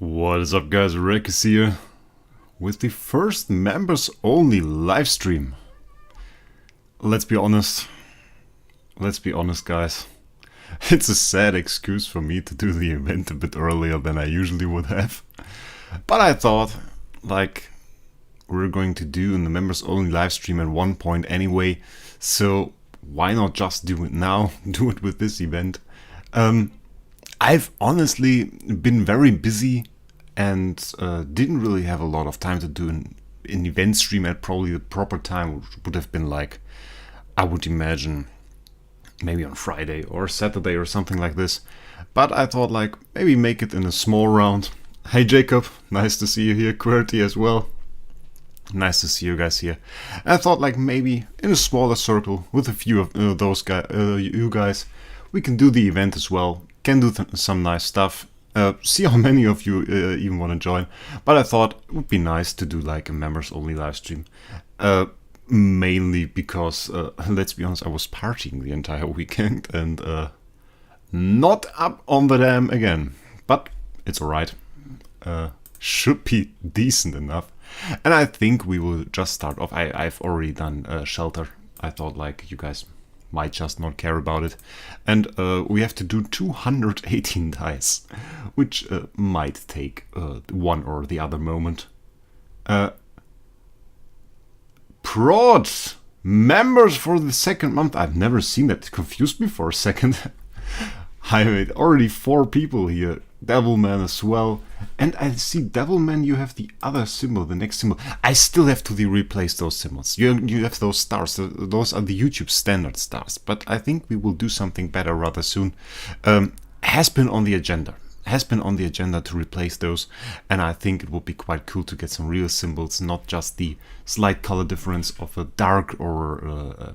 What is up, guys? Wraec is here with the first members only live stream. Let's be honest, guys. It's a sad excuse for me to do the event a bit earlier than I usually would have. But I thought, like, we're going to do in the members only live stream at one point anyway, so why not just do it now, do it with this event. I've honestly been very busy and didn't really have a lot of time to do an event stream at probably the proper time, which would have been like, I would imagine, maybe on Friday or Saturday or something like this. But I thought, like, maybe make it in a small round. Hey Jacob, nice to see you here. QWERTY as well. Nice to see you guys here. I thought, like, maybe in a smaller circle with a few of those guys, you guys, we can do the event as well. Can do some nice stuff. See how many of you even want to join. But I thought it would be nice to do like a members only live stream. Mainly because, let's be honest, I was partying the entire weekend and not up on the dam again. But it's alright. Should be decent enough. And I think we will just start off. I've already done shelter. I thought, like, you guys might just not care about it. And we have to do 218 dice, which might take one or the other moment. Prod! Members for the second month. I've never seen that. It confused me for a second. I made already 4 people here. Devilman as well. And I see Devilman, you have the other symbol, the next symbol. I still have to replace those symbols. You have those stars. Those are the YouTube standard stars. But I think we will do something better rather soon. Has been on the agenda. Has been on the agenda to replace those. And I think it would be quite cool to get some real symbols, not just the slight color difference of a dark or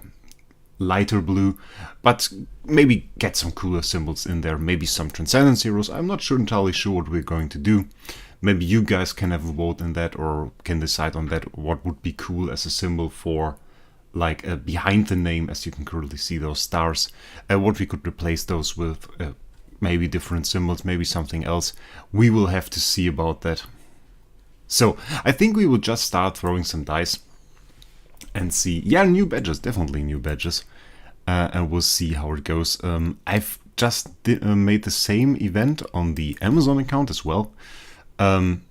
lighter blue, but maybe get some cooler symbols in there, maybe some Transcendent zeros. I'm not entirely sure what we're going to do. Maybe you guys can have a vote in that or can decide on that, what would be cool as a symbol for, like, behind the name, as you can currently see those stars, what we could replace those with, maybe different symbols, maybe something else. We will have to see about that. So I think we will just start throwing some dice and see. Yeah, new badges, definitely new badges. And we'll see how it goes. I've just made the same event on the Amazon account as well. And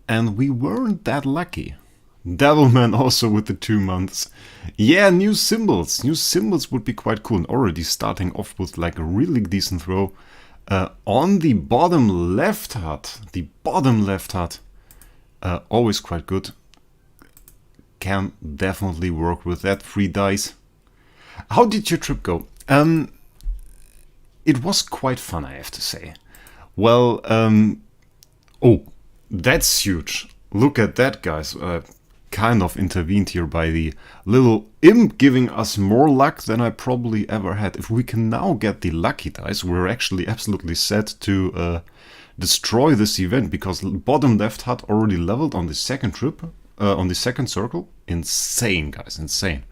we weren't that lucky. Devilman also with the 2 months. Yeah, new symbols. New symbols would be quite cool. And already starting off with like a really decent throw. On the bottom left hut. The bottom left hut. Always quite good. Can definitely work with that. 3 dice. How did your trip go? It was quite fun, I have to say. Well, oh, that's huge. Look at that, guys. Kind of intervened here by the little imp giving us more luck than I probably ever had. If we can now get the lucky dice, we're actually absolutely set to destroy this event, because bottom left hut already leveled on the second trip. On the second circle. Insane, guys, insane.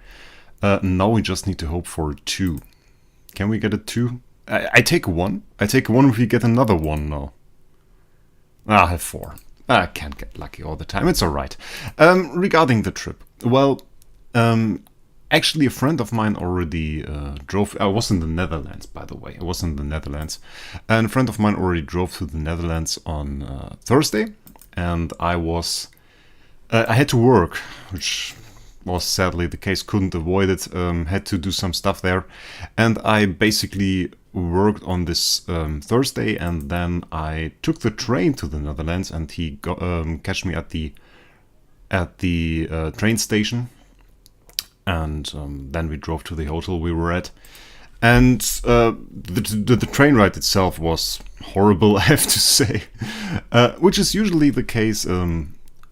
Now we just need to hope for a 2. Can we get a 2? I take a 1. I take a 1 if we get another 1 now. I have 4. I can't get lucky all the time. It's alright. Regarding the trip. Well, actually a friend of mine already drove. I was in the Netherlands, by the way. I was in the Netherlands. And a friend of mine already drove to the Netherlands on Thursday. And I had to work, which was sadly the case, couldn't avoid it, had to do some stuff there. And I basically worked on this Thursday, and then I took the train to the Netherlands, and he catched me at the train station. And then we drove to the hotel we were at. And the train ride itself was horrible, I have to say, which is usually the case.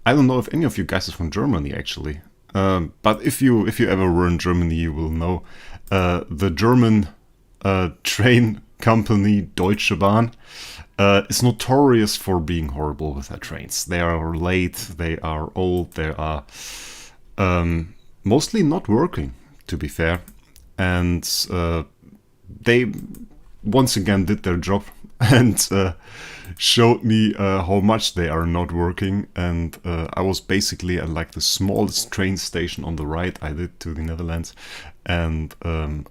I don't know if any of you guys is from Germany, actually. But if you ever were in Germany, you will know the German train company Deutsche Bahn is notorious for being horrible with their trains. They are late, they are old, they are mostly not working, to be fair. And they once again did their job. And showed me how much they are not working, and I was basically at like the smallest train station on the right I did to the Netherlands, and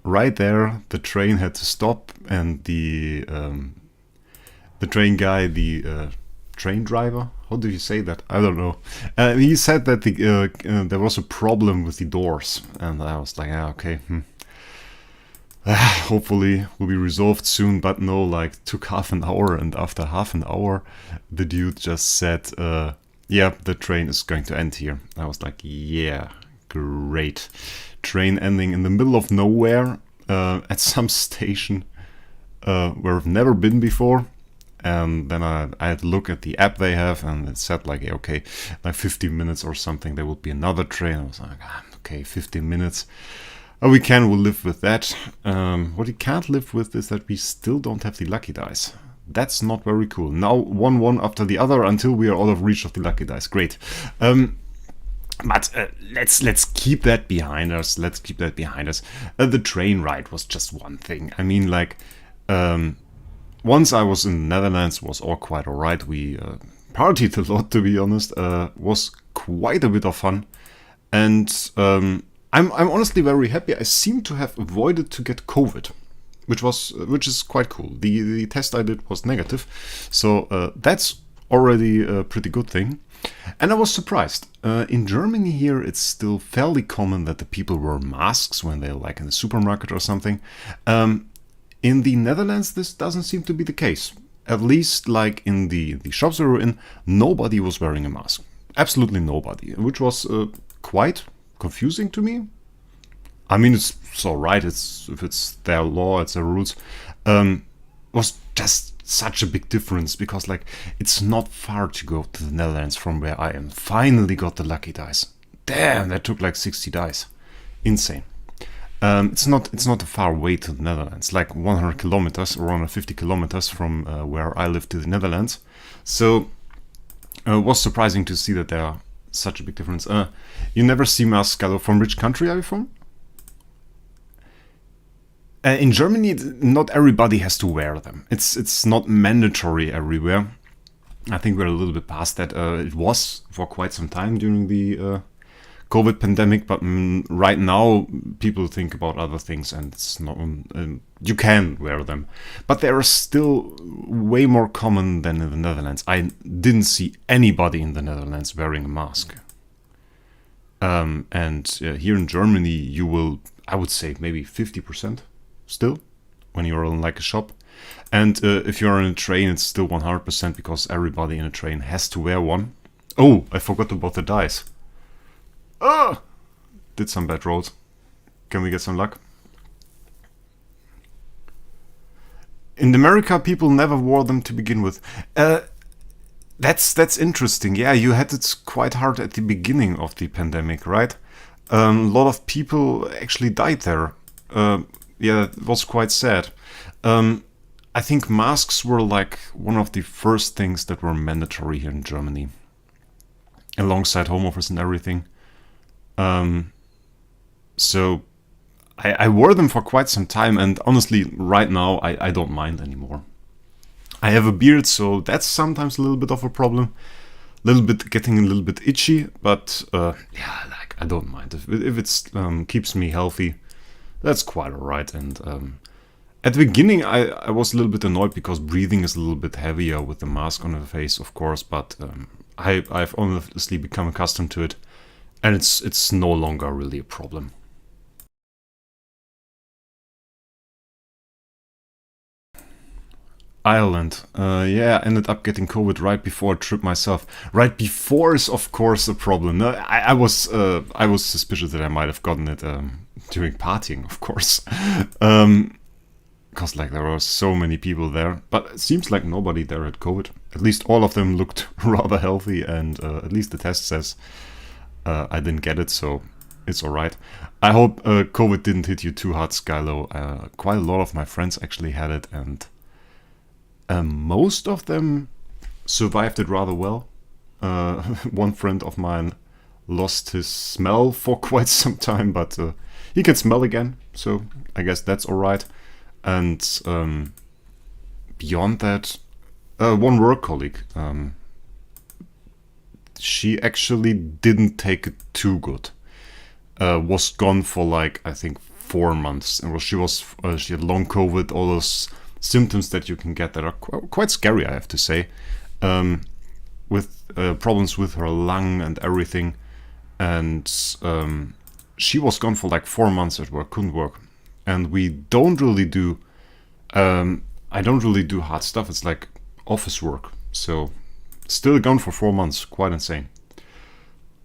right there the train had to stop, and the train guy, the train driver, how do you say that? I don't know. He said that there was a problem with the doors, and I was like, ah, okay, hopefully will be resolved soon. But no, like took half an hour, and after half an hour the dude just said, yeah, the train is going to end here. I was like, yeah, great. Train ending in the middle of nowhere, at some station where I've never been before. And then I had to look at the app they have, and it said like, okay, like 15 minutes or something, there will be another train. I was like, okay, 15 minutes. We'll live with that. What we can't live with is that we still don't have the lucky dice. That's not very cool. Now 1-1 after the other until we are out of reach of the lucky dice. Great. But let's keep that behind us. The train ride was just one thing. I mean, like, once I was in the Netherlands, was all quite alright. We partied a lot, to be honest. Was quite a bit of fun, and I'm honestly very happy. I seem to have avoided to get COVID, which is quite cool. The test I did was negative, so that's already a pretty good thing. And I was surprised. In Germany here, it's still fairly common that the people wear masks when they're like in the supermarket or something. In the Netherlands, this doesn't seem to be the case. At least, like in the shops we were in, nobody was wearing a mask. Absolutely nobody, which was quite confusing to me. I mean, it's alright. If it's their law, it's their rules. Was just such a big difference because, like, it's not far to go to the Netherlands from where I am. Finally got the lucky dice. Damn, that took like 60 dice. Insane. It's not a far way to the Netherlands, like 100 kilometers or 150 kilometers from where I live to the Netherlands. So it was surprising to see that there are such a big difference. You never see masks. From which country are you from? In Germany, not everybody has to wear them. It's not mandatory everywhere. I think we're a little bit past that. It was for quite some time during the COVID pandemic, but right now people think about other things, and it's not. You can wear them, but they are still way more common than in the Netherlands. I didn't see anybody in the Netherlands wearing a mask. And here in Germany, you will, I would say, maybe 50% still when you're in like a shop. And if you're in a train, it's still 100% because everybody in a train has to wear one. Oh, I forgot about the dice. Ah! Did some bad rolls. Can we get some luck? In America, people never wore them to begin with. That's interesting. Yeah, you had it quite hard at the beginning of the pandemic, right? A lot of people actually died there. Yeah, it was quite sad. I think masks were like one of the first things that were mandatory here in Germany, alongside home office and everything. So I wore them for quite some time, and honestly, right now, I don't mind anymore. I have a beard, so that's sometimes a little bit of a problem. Getting a little bit itchy, but yeah, like I don't mind. If it's keeps me healthy, that's quite alright. And at the beginning, I was a little bit annoyed because breathing is a little bit heavier with the mask on the face, of course, but I've honestly become accustomed to it. And it's no longer really a problem. Ireland. Yeah, I ended up getting COVID right before I tripped myself. Right before is of course a problem. No, I was suspicious that I might have gotten it during partying, of course. Because like there were so many people there. But it seems like nobody there had COVID. At least all of them looked rather healthy, and at least the test says I didn't get it, so it's alright. I hope COVID didn't hit you too hard, Skylo. Quite a lot of my friends actually had it, and most of them survived it rather well. One friend of mine lost his smell for quite some time, but he can smell again, so I guess that's alright. And beyond that, one work colleague. She actually didn't take it too good. Was gone for like, I think, 4 months, and she had long COVID, all those symptoms that you can get that are quite scary, I have to say, with problems with her lung and everything, and she was gone for like 4 months at work, couldn't work, and we don't really do, I don't really do hard stuff. It's like office work, so still gone for 4 months, quite insane.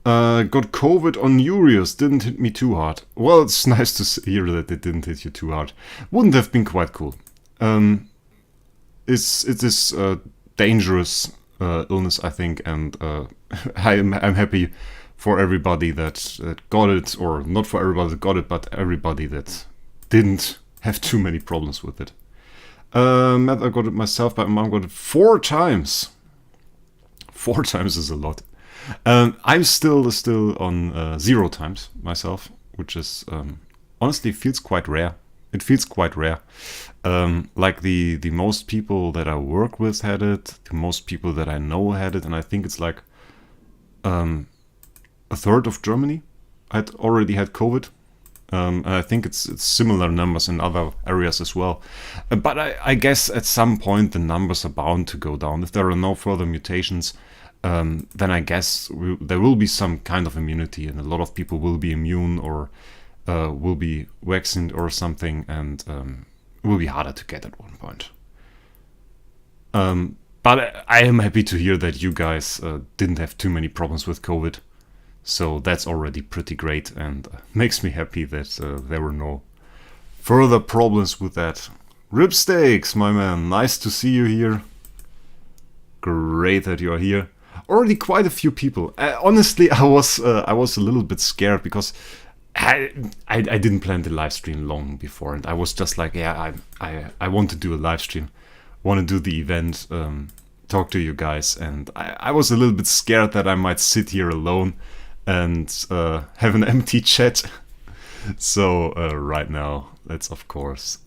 Got COVID on New Year's, didn't hit me too hard. Well, it's nice to hear that it didn't hit you too hard. Wouldn't have been quite cool. It is a dangerous illness, I think, and I'm happy for everybody that got it, or not for everybody that got it, but everybody that didn't have too many problems with it. I got it myself, but my mom got it 4 times. 4 times is a lot. I'm still on 0 times myself, which is honestly feels quite rare. It feels quite rare. Like the most people that I work with had it, the most people that I know had it, and I think it's like a third of Germany had already had COVID. And I think it's similar numbers in other areas as well. But I guess at some point the numbers are bound to go down. If there are no further mutations, then I guess there will be some kind of immunity, and a lot of people will be immune or will be vaccinated or something, and it will be harder to get at one point. But I am happy to hear that you guys didn't have too many problems with COVID, so that's already pretty great, and makes me happy that there were no further problems with that. Ripsteaks, my man, nice to see you here. Great that you are here. Already quite a few people. Honestly, I was a little bit scared because I didn't plan the live stream long before, and I was just like, yeah, I want to do a live stream, want to do the event, talk to you guys, and I was a little bit scared that I might sit here alone and have an empty chat. So right now, that's of course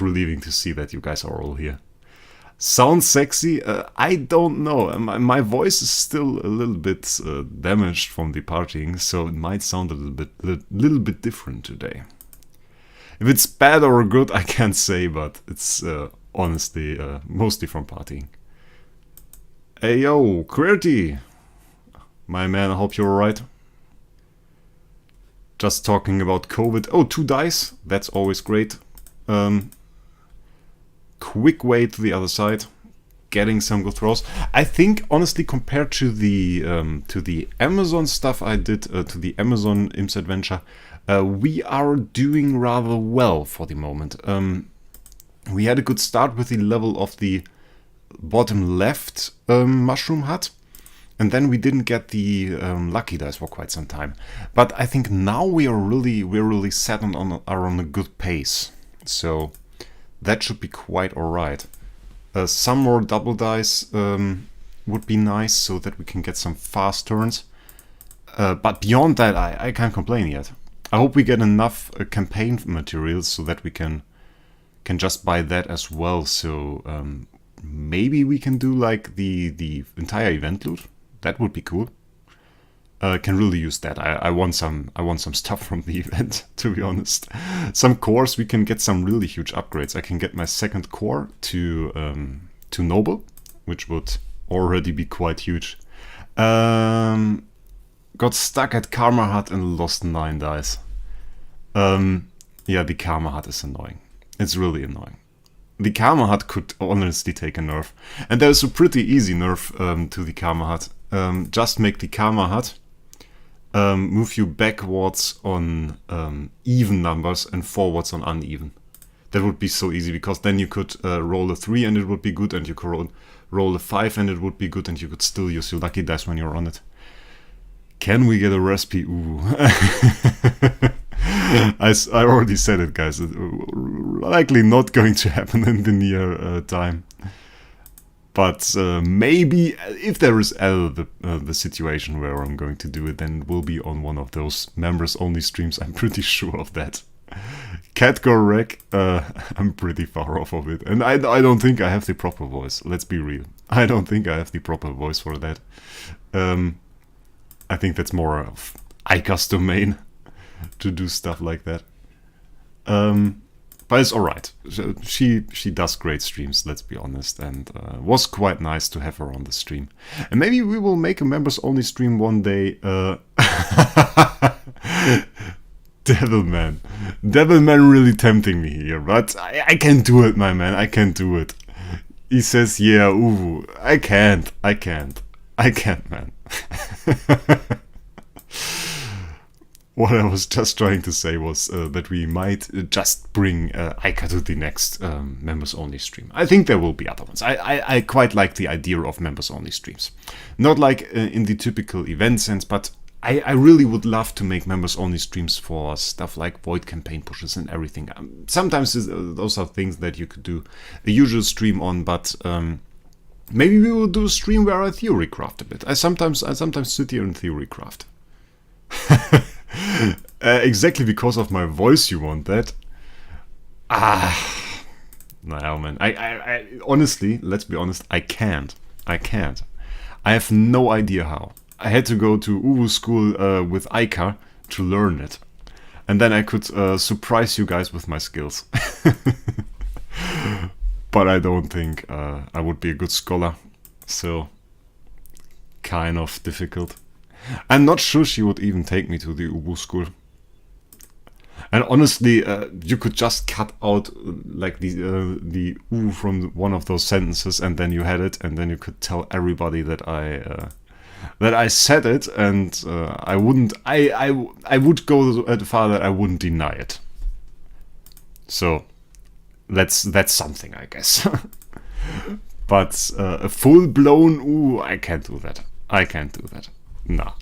relieving to see that you guys are all here. Sounds sexy? I don't know. My voice is still a little bit damaged from the partying, so it might sound a little bit different today. If it's bad or good, I can't say, but it's honestly mostly from partying. Hey yo, QWERTY! My man, I hope you're alright. Just talking about COVID. Oh, 2 dice. That's always great. Quick way to the other side, getting some good throws. I think honestly, compared to the Amazon stuff I did, to the Amazon Imps Adventure, we are doing rather well for the moment. We had a good start with the level of the bottom left mushroom hut, and then we didn't get the lucky dice for quite some time. But I think now we're really set are on a good pace. So that should be quite alright. Some more double dice would be nice so that we can get some fast turns. But beyond that, I can't complain yet. I hope we get enough campaign materials so that we can just buy that as well. So maybe we can do like the entire event loot. That would be cool. Can really use that. I want some stuff from the event, to be honest. Some cores, we can get some really huge upgrades. I can get my 2nd core to Noble, which would already be quite huge. Got stuck at Karma Hut and lost 9 dice. Yeah, the Karma Hut is annoying. It's really annoying. The Karma Hut could honestly take a nerf. And there's a pretty easy nerf to the Karma Hut. Just make the Karma Hut move you backwards on even numbers and forwards on uneven. That would be so easy, because then you could roll a 3 and it would be good, and you could roll a 5 and it would be good, and you could still use your lucky dice when you're on it. Can we get a recipe? Ooh. I already said it, guys. It's likely not going to happen in the near time. But maybe if there is ever the situation where I'm going to do it, then it will be on one of those members only streams. I'm pretty sure of that. Catgore Wraec, I'm pretty far off of it. And I don't think I have the proper voice. Let's be real. I don't think I have the proper voice for that. I think that's more of Ika's domain to do stuff like that. But it's alright. She does great streams, let's be honest. And was quite nice to have her on the stream. And maybe we will make a members-only stream one day. Devilman. Devilman really tempting me here, but I can't do it, my man. I can't do it. He says, yeah, ooh, I can't, man. What I was just trying to say was that we might just bring Ika to the next members-only stream. I think there will be other ones. I quite like the idea of members-only streams. Not like in the typical event sense, but I really would love to make members-only streams for stuff like Void campaign pushes and everything. Sometimes those are things that you could do a usual stream on, but maybe we will do a stream where I theorycraft a bit. I sometimes sit here and theorycraft. Exactly because of my voice you want that? No, man. I honestly, let's be honest, I can't. I have no idea how. I had to go to Uwu school with Ika to learn it. And then I could surprise you guys with my skills. But I don't think I would be a good scholar. So, kind of difficult. I'm not sure she would even take me to the Uwu school. And honestly, you could just cut out like the Uwu from one of those sentences, and then you had it, and then you could tell everybody that I said it, and I wouldn't. I would go as far that I wouldn't deny it. So that's something, I guess. But a full-blown I can't do that. I can't do that. Nah.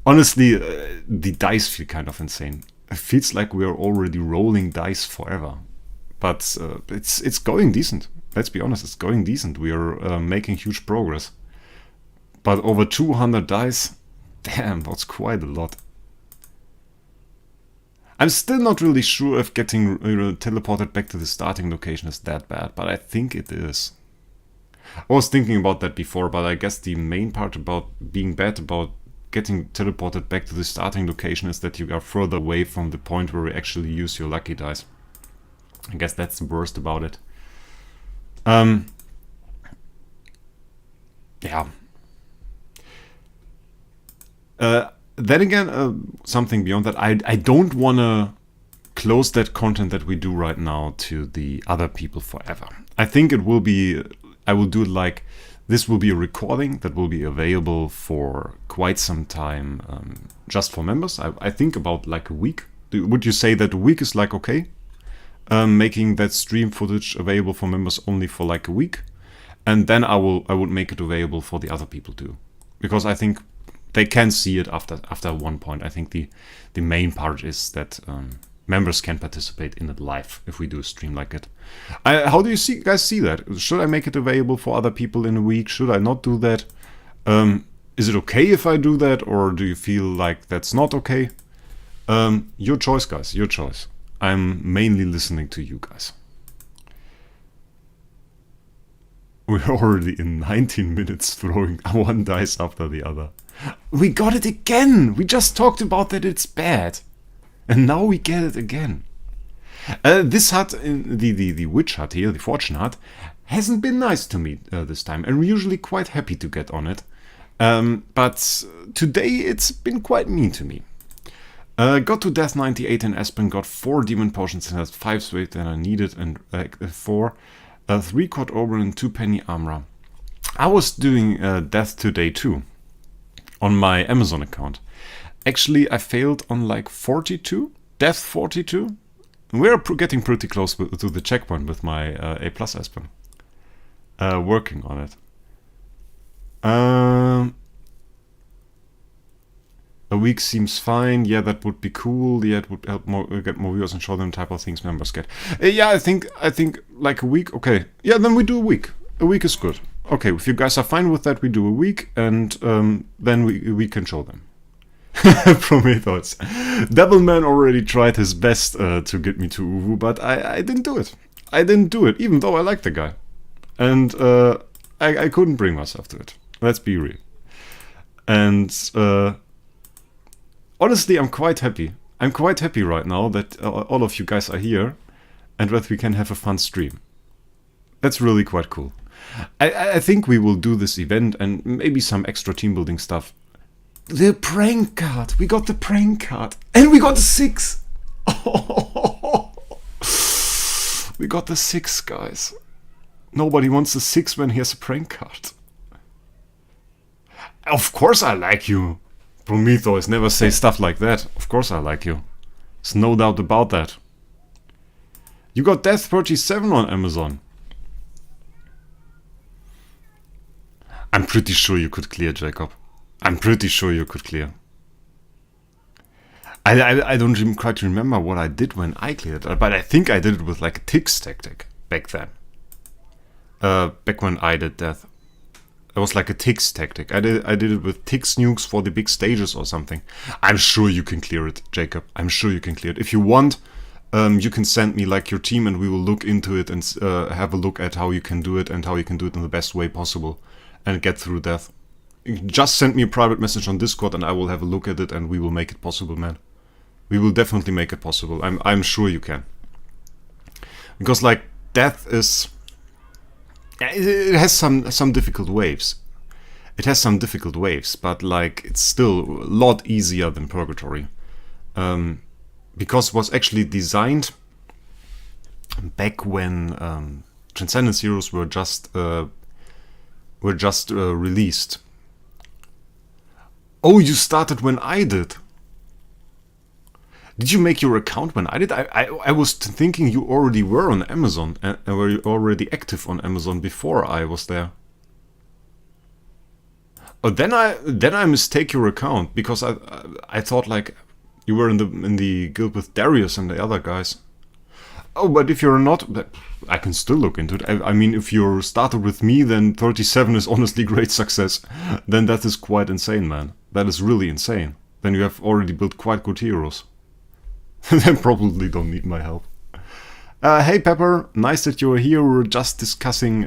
Honestly, the dice feel kind of insane. It feels like we are already rolling dice forever. But it's going decent. Let's be honest, it's going decent. We are making huge progress. But over 200 dice, damn, that's quite a lot. I'm still not really sure if getting teleported back to the starting location is that bad, but I think it is. I was thinking about that before, but I guess the main part about being bad about getting teleported back to the starting location is that you are further away from the point where you actually use your lucky dice. I guess that's the worst about it. Yeah. Then again, something beyond that, I don't want to close that content that we do right now to the other people forever. I think it will be, I will do it like, this will be a recording that will be available for quite some time, just for members. I think about like a week. Would you say that a week is like okay? Making that stream footage available for members only for like a week, and then I would make it available for the other people too, because I think they can see it after one point. I think the main part is that members can participate in it live if we do a stream like it. How do you guys see that? Should I make it available for other people in a week? Should I not do that? Is it okay if I do that, or do you feel like that's not okay? Your choice, guys. Your choice. I'm mainly listening to you guys. We're already in 19 minutes throwing one dice after the other. We got it again! We just talked about that it's bad. And now we get it again. This hut, the witch hut here, the fortune hut, hasn't been nice to me this time. I'm usually quite happy to get on it. But today it's been quite mean to me. Got to death 98 in Aspen, got 4 demon potions and has 5 straight that I needed, and 4 3 quad over and 2 penny armor. I was doing death today too, on my Amazon account. Actually, I failed on like 42, death 42. We're getting pretty close to the checkpoint with my A+ Aspen. Working on it. A week seems fine. Yeah, that would be cool. Yeah, it would help get more viewers and show them type of things members get. Yeah, I think like a week. Okay. Yeah, then we do a week. A week is good. Okay, if you guys are fine with that, we do a week, and then we can show them. Prometheus. Devilman already tried his best to get me to Uwu, but I didn't do it. I didn't do it, even though I like the guy. And I couldn't bring myself to it. Let's be real. And honestly, I'm quite happy. I'm quite happy right now that all of you guys are here and that we can have a fun stream. That's really quite cool. I think we will do this event and maybe some extra team building stuff. The prank card! We got the prank card! And we got the 6! Oh, we got the 6, guys. Nobody wants the 6 when he has a prank card. Of course I like you. Prometheus, never say stuff like that. Of course I like you. There's no doubt about that. You got Death 37 on Amazon. I'm pretty sure you could clear, Jacob. I'm pretty sure you could clear. I don't even quite remember what I did when I cleared it, but I think I did it with like a ticks tactic back then. Back when I did death. It was like a ticks tactic. I did it with ticks nukes for the big stages or something. I'm sure you can clear it, Jacob. I'm sure you can clear it. If you want, you can send me like your team and we will look into it and have a look at how you can do it and how you can do it in the best way possible and get through death. Just send me a private message on Discord and I will have a look at it and we will make it possible, man. We will definitely make it possible. I'm sure you can. Because like death is... It has some difficult waves. It has some difficult waves, but like it's still a lot easier than Purgatory. Because it was actually designed back when Transcendent Heroes were just released. Oh, you started when I did. Did you make your account when I did? I was thinking you already were on Amazon and were already active on Amazon before I was there. Oh, then I mistake your account because I thought like you were in the guild with Darius and the other guys. Oh, but if you're not, I can still look into it. I mean, if you started with me, then 37 is honestly great success. Then that is quite insane, man. That is really insane. Then you have already built quite good heroes. They probably don't need my help. Hey Pepper, nice that you're here. We're just discussing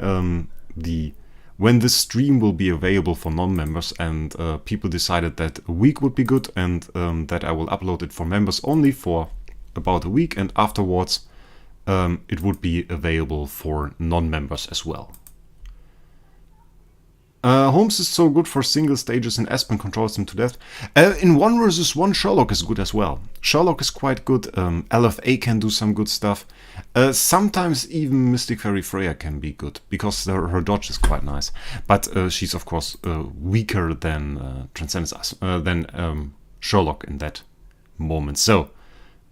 when this stream will be available for non-members, and people decided that a week would be good, and that I will upload it for members only for about a week, and afterwards it would be available for non-members as well. Holmes is so good for single stages and Aspen controls them to death. In 1 versus 1 Sherlock is good as well. Sherlock is quite good. LFA can do some good stuff. Sometimes even Mystic Fairy Freya can be good because her dodge is quite nice. But she's of course weaker than than Sherlock in that moment. So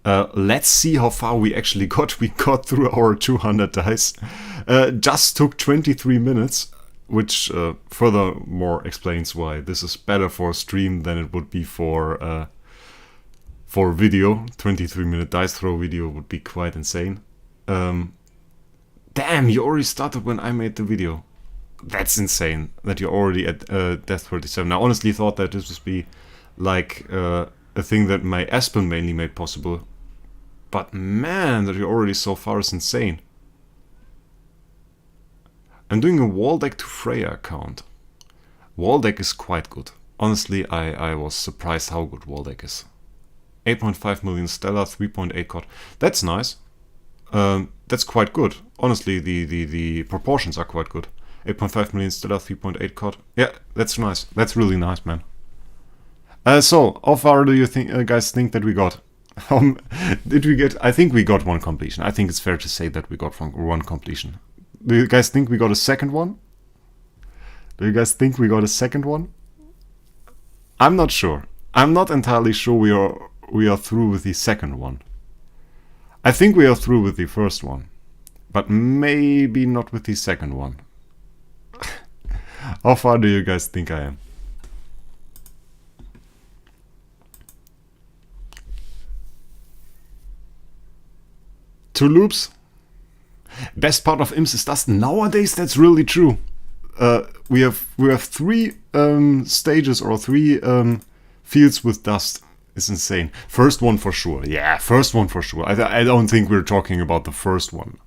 let's see how far we actually got. We got through our 200 dice. Just took 23 minutes. Which furthermore explains why this is better for a stream than it would be for video. 23-minute dice throw video would be quite insane. Damn, you already started when I made the video. That's insane that you're already at Death 37. I honestly thought that this would be like a thing that my Aspen mainly made possible. But man, that you're already so far is insane. I'm doing a wall deck to Freya account. Wall deck is quite good. Honestly, I was surprised how good wall deck is. 8.5 million Stella, 3.8 COD. That's nice. That's quite good. Honestly, the proportions are quite good. 8.5 million Stella, 3.8 COD. Yeah, that's nice. That's really nice, man. So, how far do you think, guys think that we got? Did we get... I think we got 1 completion. I think it's fair to say that we got 1 completion. Do you guys think we got a second one? Do you guys think we got a second one? I'm not sure. I'm not entirely sure we are through with the second one. I think we are through with the first one, but maybe not with the second one. How far do you guys think I am? 2 loops? Best part of Imps is dust. Nowadays, that's really true. We have 3 stages or 3 Fields with dust is insane. First one for sure. Yeah, first one for sure. I don't think we're talking about the first one.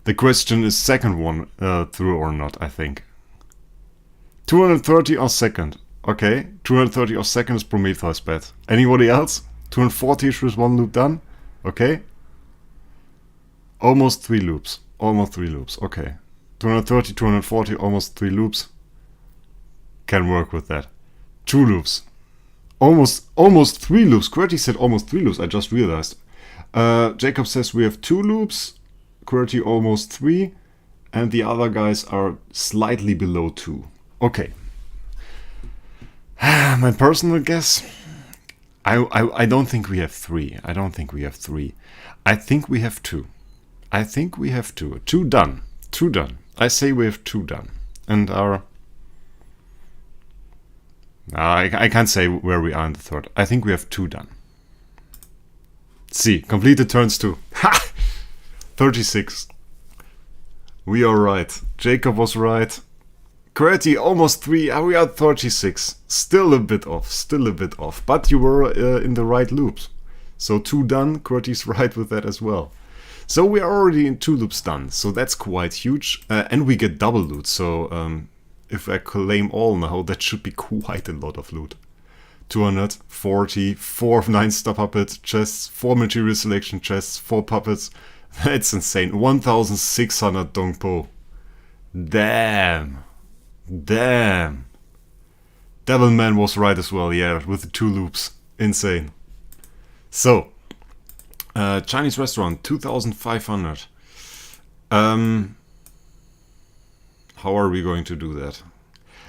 The question is second one through or not, I think. 230 or second. Okay, 230 or second is Prometheus bet. Anybody else? 240 with one loop done. Okay. Almost 3 loops. Almost 3 loops. Okay. 230, 240, almost 3 loops. Can work with that. 2 loops. Almost 3 loops. QWERTY said almost 3 loops. I just realized. Jacob says we have 2 loops. QWERTY almost 3. And the other guys are slightly below 2. Okay. My personal guess. I don't think we have 3. I don't think we have 3. I think we have 2. I think we have 2. 2 done. 2 done. I say we have 2 done. And our... I can't say where we are in the third. I think we have 2 done. See, completed turns 2. Ha! 36. We are right. Jacob was right. QWERTY almost 3. We are 36. Still a bit off. Still a bit off. But you were in the right loops. So 2 done. QWERTY's right with that as well. So we are already in 2 loops done. So that's quite huge. And we get double loot. So if I claim all now, that should be quite a lot of loot. 240, 4 9-star puppet chests, 4 material selection chests, 4 puppets. That's insane. 1,600 Dongpo. Damn. Damn. Devilman was right as well, yeah, with the 2 loops. Insane. So, Chinese restaurant, 2,500. How are we going to do that?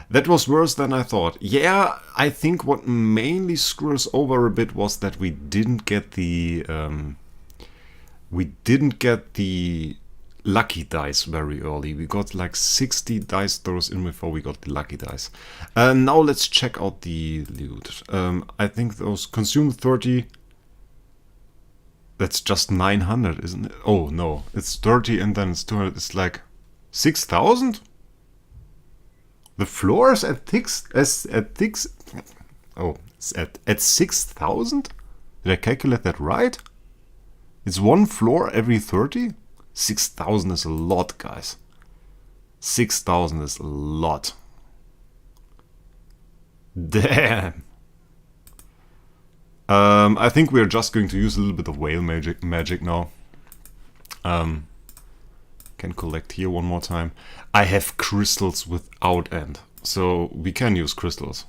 That was worse than I thought. Yeah, I think what mainly screwed us over a bit was that we didn't get the lucky dice very early. We got like 60 dice throws in before we got the lucky dice. Now let's check out the loot. I think those consume 30. That's just 900, isn't it? Oh no, it's 30 and then it's 200. It's like 6,000. The floors at 6,000? Did I calculate that right? It's 1 floor every 30? 6,000 is a lot, guys. 6,000 is a lot. Damn. I think we're just going to use a little bit of whale magic now. Can collect here one more time. I have crystals without end, so we can use crystals.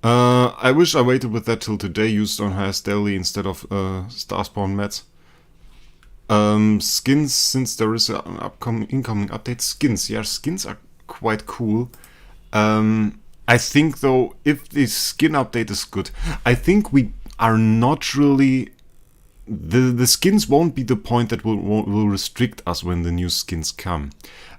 I wish I waited with that till today, used on highest daily instead of Starspawn mats. Skins, since there is an incoming update. Skins, yeah, skins are quite cool. I think though, if the skin update is good, I think we are not really... The skins won't be the point that will restrict us when the new skins come.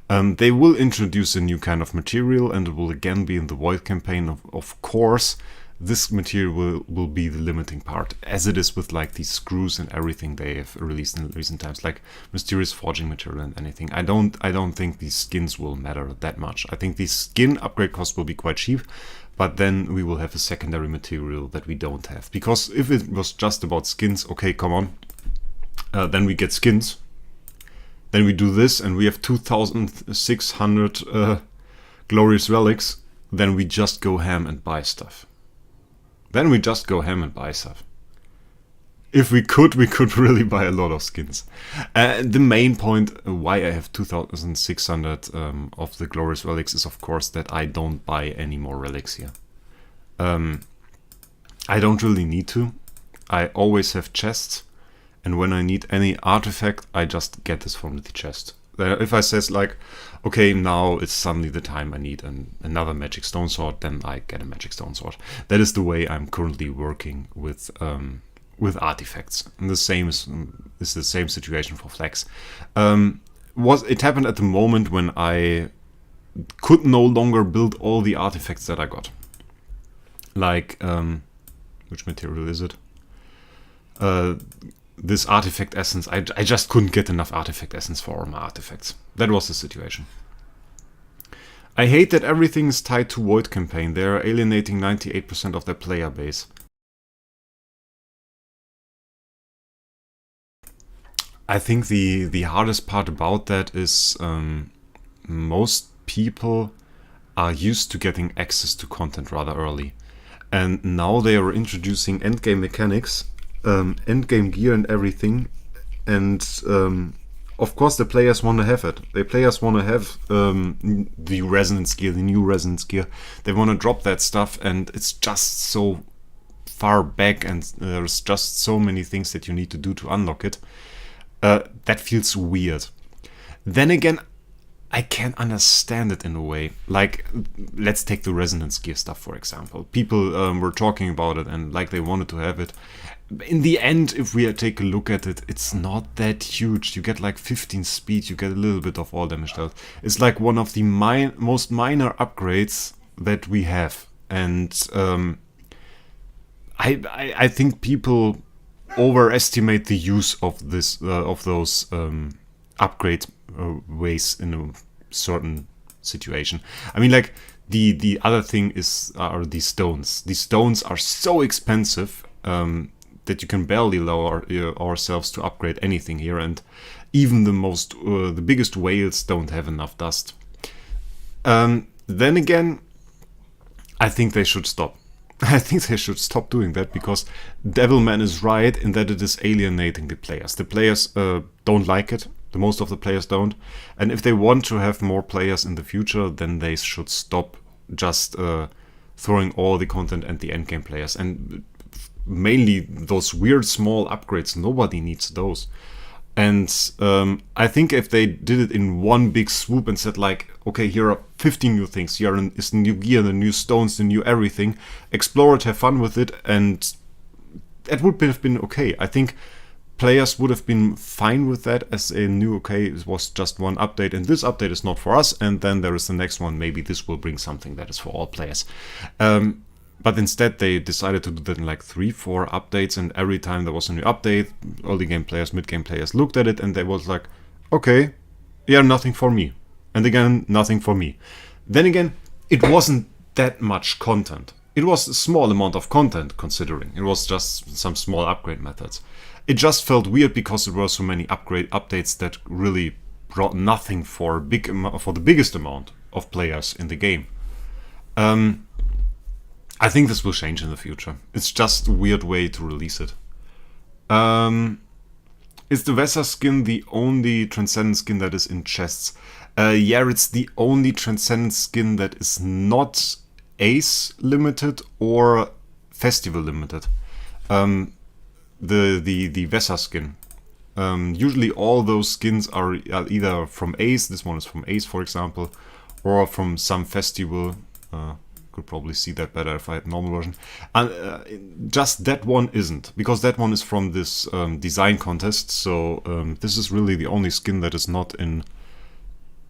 They will introduce a new kind of material, and it will again be in the Void campaign. Of course, this material will be the limiting part, as it is with like these screws and everything they have released in recent times, like mysterious forging material and anything. I don't think these skins will matter that much. I think these skin upgrade costs will be quite cheap, but then we will have a secondary material that we don't have. Because if it was just about skins, okay, come on, then we get skins. Then we do this, and we have 2,600 glorious relics. Then we just go ham and buy stuff. If we could really buy a lot of skins. The main point why I have 2,600 of the glorious relics is, of course, that I don't buy any more relics here. I don't really need to. I always have chests. And when I need any artifact, I just get this from the chest. If I says like, okay, now it's suddenly the time I need another magic stone sword, then I get a magic stone sword. That is the way I'm currently working with artifacts. And the same is the same situation for flags. It happened at the moment when I could no longer build all the artifacts that I got. Like, which material is it? This artifact essence, I just couldn't get enough artifact essence for all my artifacts. That was the situation. I hate that everything is tied to Void Campaign. They are alienating 98% of their player base. I think the hardest part about that is most people are used to getting access to content rather early. And now they are introducing endgame mechanics, endgame gear and everything. And of course the players want to have it. The players want to have the resonance gear, the new resonance gear. They want to drop that stuff, and it's just so far back, and there's just so many things that you need to do to unlock it. That feels weird. Then again, I can understand it in a way. Like, let's take the resonance gear stuff, for example. People were talking about it and like they wanted to have it. In the end, if we take a look at it, it's not that huge. You get like 15 speed, you get a little bit of all damage health. It's like one of the most minor upgrades that we have. And I think people overestimate the use of this of those upgrade ways in a certain situation. I mean, like the other thing are these stones. These stones are so expensive that you can barely allow ourselves to upgrade anything here, and even the biggest whales don't have enough dust. Then again, I think they should stop. I think they should stop doing that, because Devilman is right in that it is alienating the players. The players don't like it. The most of the players don't. And if they want to have more players in the future, then they should stop just throwing all the content at the endgame players. And mainly those weird small upgrades, nobody needs those. And I think if they did it in one big swoop and said like, okay, here are 15 new things, here is the new gear, the new stones, the new everything, explore it, have fun with it, and that would have been okay. I think players would have been fine with that as a new, okay, it was just one update and this update is not for us, and then there is the next one, maybe this will bring something that is for all players. But instead they decided to do that in like 3-4 updates, and every time there was a new update, early game players, mid game players looked at it and they was like, okay, yeah, nothing for me. And again, nothing for me. Then again, it wasn't that much content. It was a small amount of content, considering. It was just some small upgrade methods. It just felt weird because there were so many updates that really brought nothing for the biggest amount of players in the game. I think this will change in the future. It's just a weird way to release it. Is the Vesa skin the only Transcendent skin that is in chests? Yeah, it's the only Transcendent skin that is not Ace limited or Festival limited. The Vesa skin. Usually all those skins are either from Ace, this one is from Ace for example, or from some festival. Could probably see that better if I had normal version. And just that one isn't, because that one is from this design contest, so this is really the only skin that is not in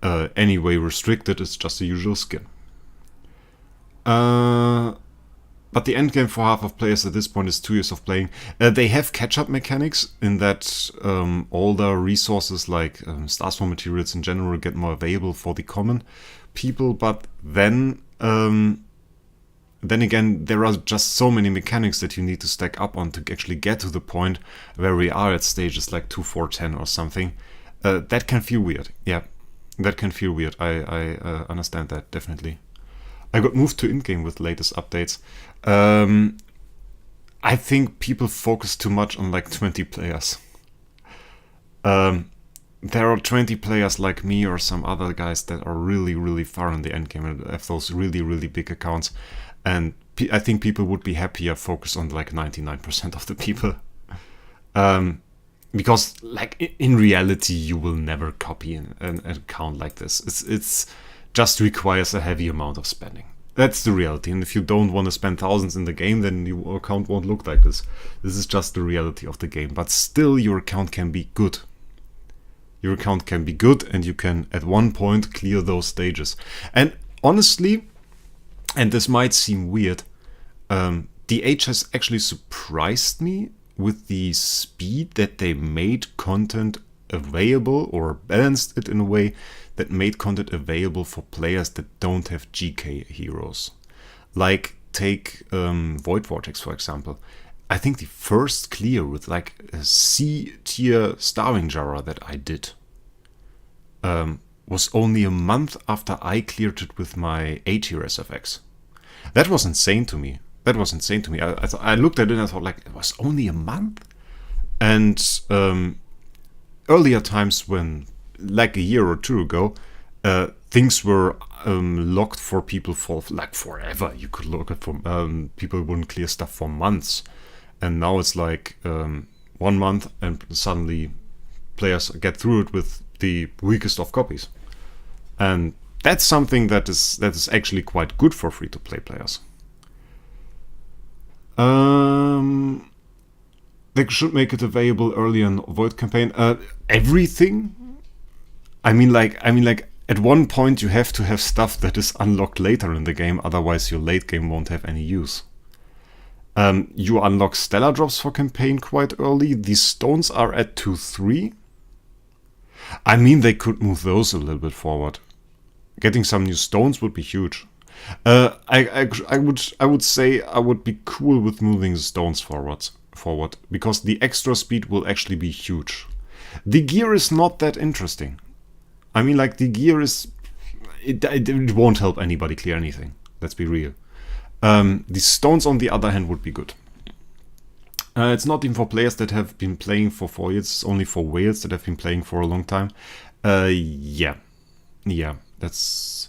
any way restricted. It's just a usual skin. But the endgame for half of players at this point is 2 years of playing. They have catch-up mechanics in that older resources like stars for materials in general get more available for the common people, but then again, there are just so many mechanics that you need to stack up on to actually get to the point where we are at stages like 2, 4, 10 or something. That can feel weird. Yeah, that can feel weird. I understand that, definitely. I got moved to in-game with latest updates. I think people focus too much on like 20 players. There are 20 players like me or some other guys that are really, really far in the endgame and have those really, really big accounts. And I think people would be happier focused on like 99% of the people. Because like in reality, you will never copy an account like this. It's just requires a heavy amount of spending. That's the reality. And if you don't want to spend thousands in the game, then your account won't look like this. This is just the reality of the game. But still, your account can be good. Your account can be good, and you can at one point clear those stages. And honestly, and this might seem weird, DH has actually surprised me with the speed that they made content available or balanced it in a way that made content available for players that don't have GK heroes. Like take Void Vortex, for example. I think the first clear with like a C tier Starving Jara that I did was only a month after I cleared it with my A tier SFX. That was insane to me. I looked at it and I thought, like, it was only a month? And earlier times when, like a year or two ago, things were locked for people for like forever. You could look at people wouldn't clear stuff for months. And now it's like 1 month and suddenly players get through it with the weakest of copies. And that's something that is actually quite good for free-to-play players. They should make it available early in Void campaign. Everything. I mean, like at one point you have to have stuff that is unlocked later in the game, otherwise your late game won't have any use. You unlock Stella drops for campaign quite early. These stones are at 2-3. I mean, they could move those a little bit forward. Getting some new stones would be huge. I would say I would be cool with moving the stones forward because the extra speed will actually be huge. The gear is not that interesting. I mean, like, the gear is it won't help anybody clear anything. Let's be real. The stones, on the other hand, would be good. It's not even for players that have been playing for 4 years. It's only for whales that have been playing for a long time. Yeah, that's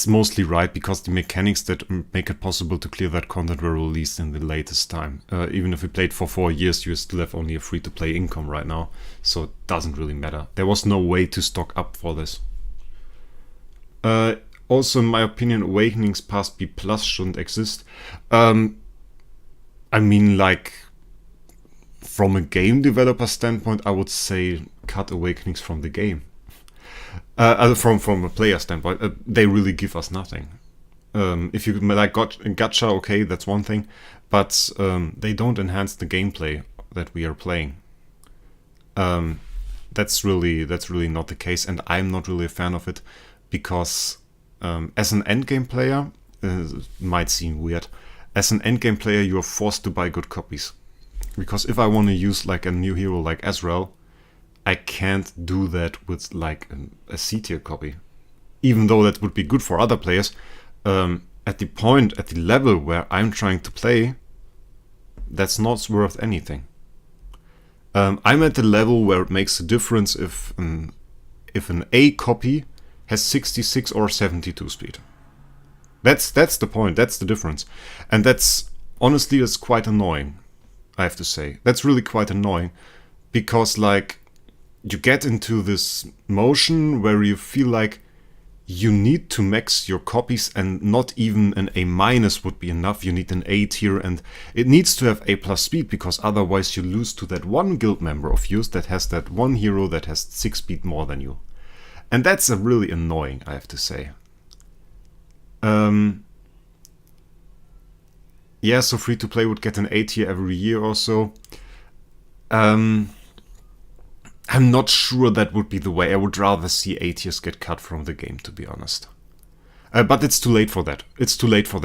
mostly right, because the mechanics that make it possible to clear that content were released in the latest time. Even if you played for 4 years, you still have only a free-to-play income right now, so it doesn't really matter. There was no way to stock up for this. Also, in my opinion, Awakenings past B+ shouldn't exist. I mean, like, from a game developer standpoint, I would say cut Awakenings from the game. From a player standpoint, they really give us nothing. If you like gacha, okay, that's one thing, but they don't enhance the gameplay that we are playing. That's really not the case, and I'm not really a fan of it, because as an endgame player, it might seem weird. As an endgame player, you are forced to buy good copies, because if I want to use like a new hero like Ezreal, I can't do that with like a C tier copy. Even though that would be good for other players, at the level where I'm trying to play, that's not worth anything. I'm at the level where it makes a difference if an A copy has 66 or 72 speed. That's the point, that's the difference. And that's quite annoying, I have to say. That's really quite annoying, because like, you get into this motion where you feel like you need to max your copies, and not even an A- would be enough. You need an A tier, and it needs to have A+ speed, because otherwise you lose to that one guild member of yours that has that one hero that has 6 speed more than you. And that's really annoying, I have to say. Yeah, so free to play would get an A tier every year or so. I'm not sure that would be the way. I would rather see A tiers get cut from the game, to be honest. But it's too late for that.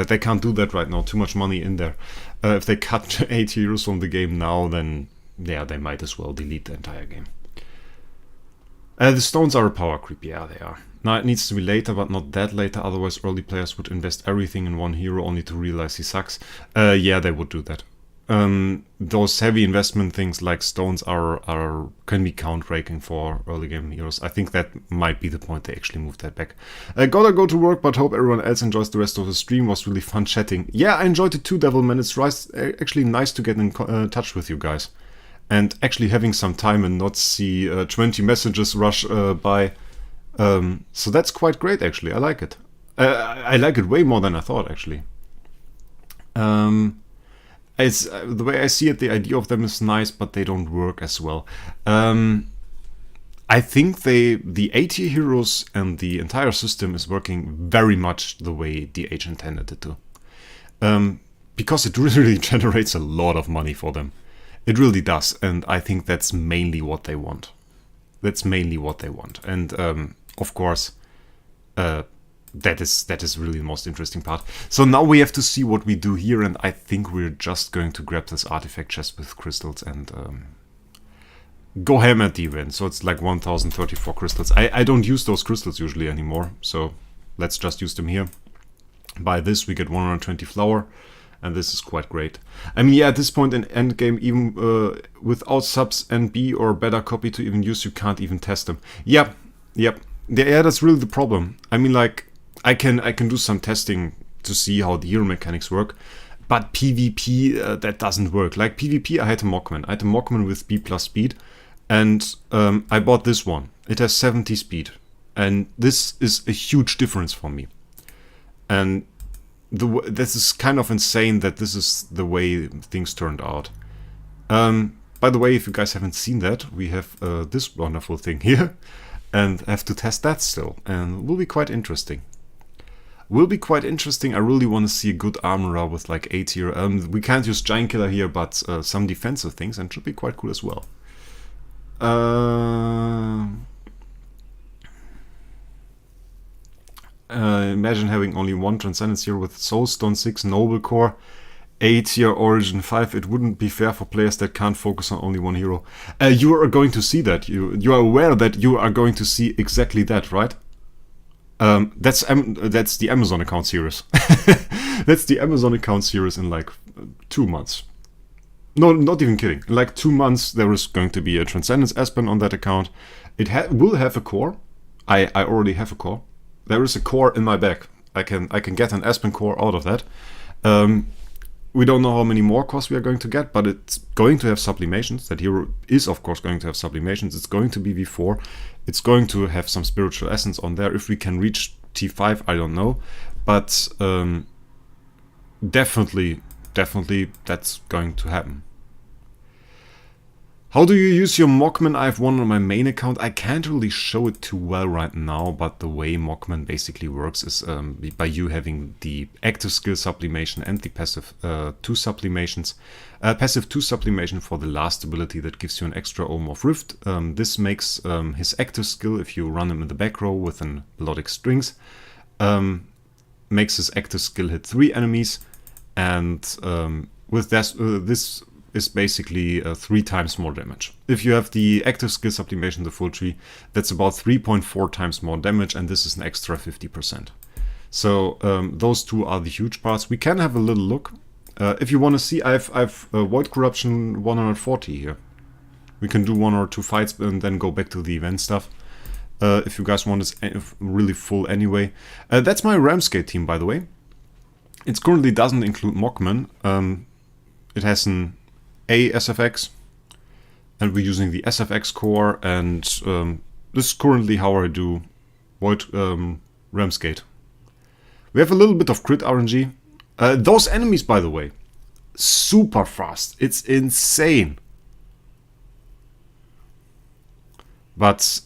They can't do that right now. Too much money in there. If they cut A tiers from the game now, then yeah, they might as well delete the entire game. The stones are a power creep. Yeah, they are. Now it needs to be later, but not that later. Otherwise, early players would invest everything in one hero only to realize he sucks. Yeah, they would do that. Those heavy investment things like stones can be count-breaking for early game heroes. I think that might be the point they actually moved that back. Gotta go to work, but hope everyone else enjoys the rest of the stream. Was really fun chatting. Yeah, I enjoyed it too, Devilman. It's actually nice to get in touch with you guys. And actually having some time and not see 20 messages rush by. So that's quite great, actually. I like it. I like it way more than I thought, actually. The way I see it, the idea of them is nice, but they don't work as well. I think the A tier heroes and the entire system is working very much the way DH intended it to. Because it really generates a lot of money for them. It really does, and I think that's mainly what they want. That's mainly what they want, and of course, that is really the most interesting part. So now we have to see what we do here, and I think we're just going to grab this artifact chest with crystals and go ham at the event. So it's like 1034 crystals. I don't use those crystals usually anymore, so let's just use them here. By this we get 120 flour, and this is quite great. I mean, yeah, at this point in endgame, even without subs NB or better copy to even use, you can't even test them. Yep. Yeah, that's really the problem. I mean, like, I can do some testing to see how the hero mechanics work, but PvP, that doesn't work. Like PvP, I had a Mockman. I had a Mockman with B+ speed, and I bought this one. It has 70 speed, and this is a huge difference for me. And this is kind of insane that this is the way things turned out. By the way, if you guys haven't seen that, we have this wonderful thing here, and have to test that still, and will be quite interesting. Will be quite interesting. I really want to see a good armorer with like A tier. We can't use Giant Killer here, but some defensive things, and should be quite cool as well. Imagine having only one Transcendence here with Soulstone 6, Noble Core, A tier, Origin 5. It wouldn't be fair for players that can't focus on only one hero. You are going to see that. You are aware that you are going to see exactly that, right? That's the Amazon account series. That's the Amazon account series in like 2 months. No, not even kidding. In like 2 months, there is going to be a Transcendence Aspen on that account. It will have a core. I already have a core. There is a core in my bag. I can get an Aspen core out of that. We don't know how many more cores we are going to get, but it's going to have Sublimations. That hero is, of course, going to have Sublimations. It's going to be V4. It's going to have some Spiritual Essence on there. If we can reach T5, I don't know. But definitely that's going to happen. How do you use your Mockman? I have one on my main account. I can't really show it too well right now, but the way Mockman basically works is by you having the active skill sublimation and the passive 2 sublimations. Passive 2 sublimation for the last ability that gives you an extra Ohm of Rift. This makes his active skill, if you run him in the back row with an Melodic Strings, makes his active skill hit 3 enemies, and with this is basically 3 times more damage. If you have the active skill sublimation, the full tree, that's about 3.4 times more damage, and this is an extra 50%. So those two are the huge parts. We can have a little look. If you want to see, I've Void Corruption 140 here. We can do 1 or 2 fights and then go back to the event stuff. If you guys want this really full anyway. That's my Ramsgate team, by the way. It currently doesn't include Mockman. It has an A SFX, and we're using the SFX core, and this is currently how I do Void Ramsgate. We have a little bit of crit RNG. Those enemies, by the way, super fast. It's insane. But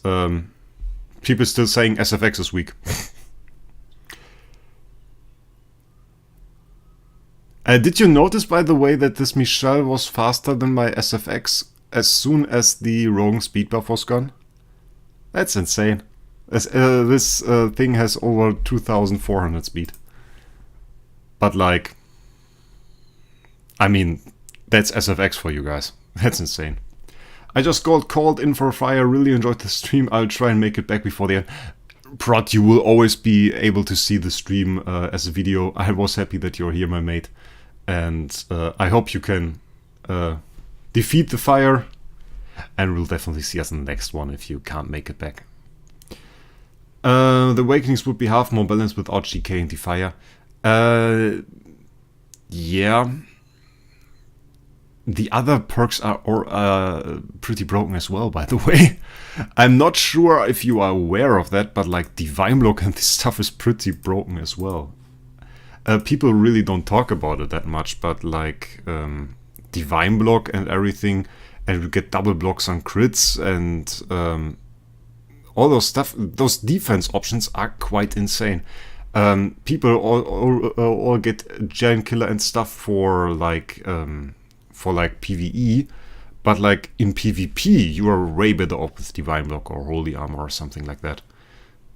people still saying SFX is weak. Did you notice, by the way, that this Michelle was faster than my SFX as soon as the Rogue speed buff was gone? That's insane. This thing has over 2400 speed. But like, I mean, that's SFX for you guys. That's insane. I just got called in for a fire, really enjoyed the stream. I'll try and make it back before the end. Prod, you will always be able to see the stream as a video. I was happy that you're here, my mate. And I hope you can defeat the fire. And we'll definitely see us in the next one if you can't make it back. The Awakenings would be half more balanced without GK and Defire. Yeah. The other perks are pretty broken as well, by the way. I'm not sure if you are aware of that, but like Divine Block and this stuff is pretty broken as well. People really don't talk about it that much, but like Divine Block and everything, and you get double blocks on crits and all those stuff. Those defense options are quite insane. People all get Giant Killer and stuff for like PvE, But like in PvP, you are way better off with Divine Block or Holy Armor or something like that.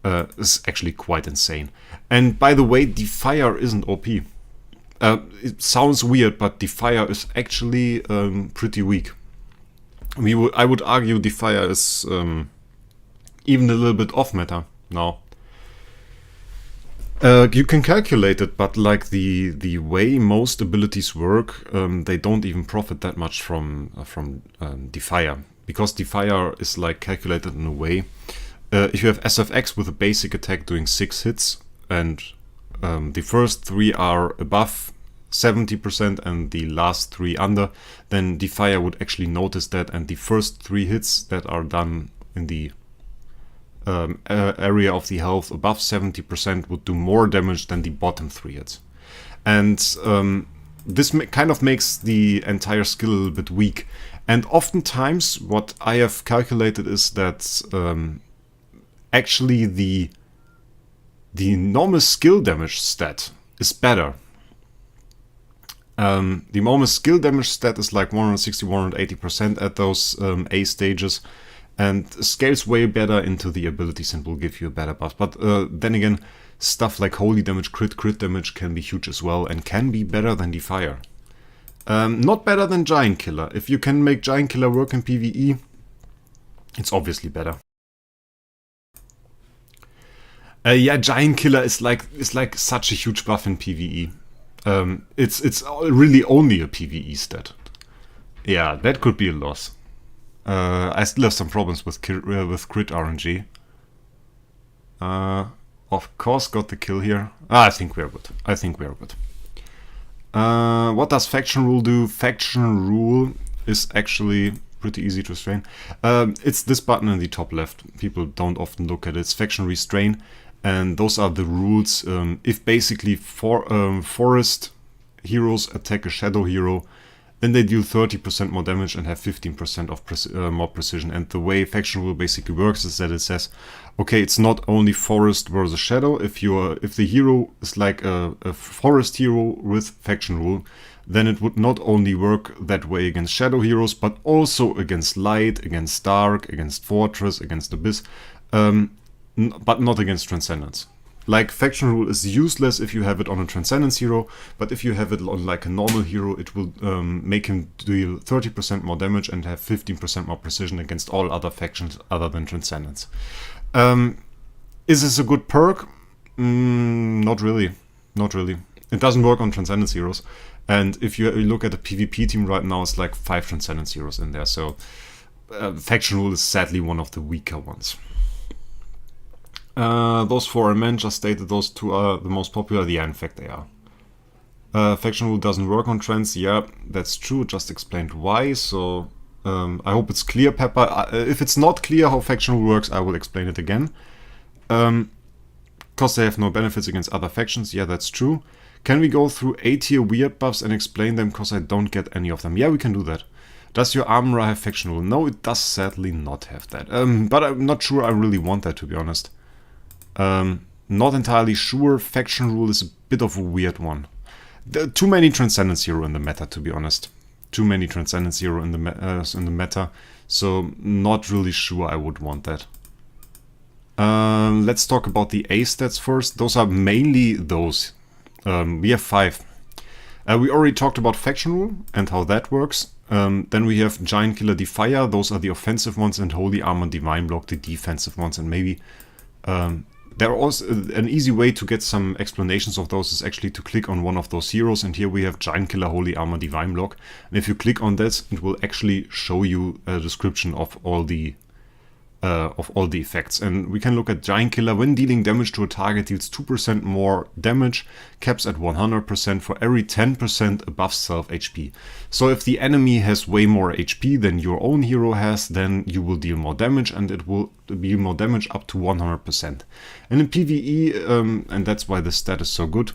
It's actually quite insane. And by the way, Defier isn't OP. It sounds weird, but Defier is actually pretty weak. I would argue Defier is even a little bit off meta now. You can calculate it, but like the way most abilities work, they don't even profit that much from Defier, because Defier is like calculated in a way. If you have SFX with a basic attack doing 6 hits, and the first 3 are above 70% and the last 3 under, then Defier would actually notice that, and the first 3 hits that are done in the area of the health above 70% would do more damage than the bottom 3 hits. And this kind of makes the entire skill a little bit weak. And oftentimes what I have calculated is that actually the normal skill damage stat is better. The normal skill damage stat is like 160, 180% at those A stages, and scales way better into the abilities and will give you a better buff. But then again, stuff like holy damage, crit damage can be huge as well, and can be better than Defier. Not better than Giant Killer. If you can make Giant Killer work in PvE, it's obviously better. Yeah, Giant Killer is like such a huge buff in PvE. It's really only a PvE stat. Yeah, that could be a loss. I still have some problems with crit RNG. Of course, got the kill here. I think we are good. What does Faction Rule do? Faction Rule is actually pretty easy to restrain. It's this button in the top left. People don't often look at it. It's Faction Restrain. And those are the rules. If basically forest heroes attack a shadow hero, then they deal 30% more damage and have 15% of more precision. And the way Faction Rule basically works is that it says, okay, it's not only forest versus shadow. If the hero is like a forest hero with Faction Rule, then it would not only work that way against shadow heroes, but also against light, against dark, against fortress, against abyss, but not against Transcendence. Like, Faction Rule is useless if you have it on a Transcendence hero, but if you have it on like a normal hero, it will make him deal 30% more damage and have 15% more precision against all other factions other than Transcendence. Is this a good perk? Not really. It doesn't work on Transcendence heroes. And if you look at the PvP team right now, it's like 5 Transcendence heroes in there. So Faction Rule is sadly one of the weaker ones. Those 4 men just stated those 2 are the most popular. Yeah, in fact they are. Faction Rule doesn't work on trends. Yeah, that's true. Just explained why. So I hope it's clear, Pepper. If it's not clear how Faction Rule works, I will explain it again. Because they have no benefits against other factions. Yeah, that's true. Can we go through A-tier weird buffs and explain them? Because I don't get any of them. Yeah, we can do that. Does your armor have Faction Rule? No, it does sadly not have that. But I'm not sure I really want that, to be honest. Not entirely sure. Faction Rule is a bit of a weird one. There are too many Transcendence hero in the meta, to be honest. Too many Transcendence hero in the meta. So not really sure I would want that. Let's talk about the A stats first. Those are mainly those. We have 5. We already talked about Faction Rule and how that works. Then we have Giant Killer, Defier. Those are the offensive ones, and Holy Armor, Divine Block, the defensive ones. And maybe there are also an easy way to get some explanations of those is actually to click on one of those heroes. And here we have Giant Killer, Holy Armor, Divine Block. And if you click on that, it will actually show you a description of all the effects. And we can look at Giant Killer. When dealing damage to a target, deals 2% more damage, caps at 100% for every 10% above self HP. So if the enemy has way more HP than your own hero has, then you will deal more damage, and it will deal more damage up to 100%. And in PvE, and that's why the stat is so good,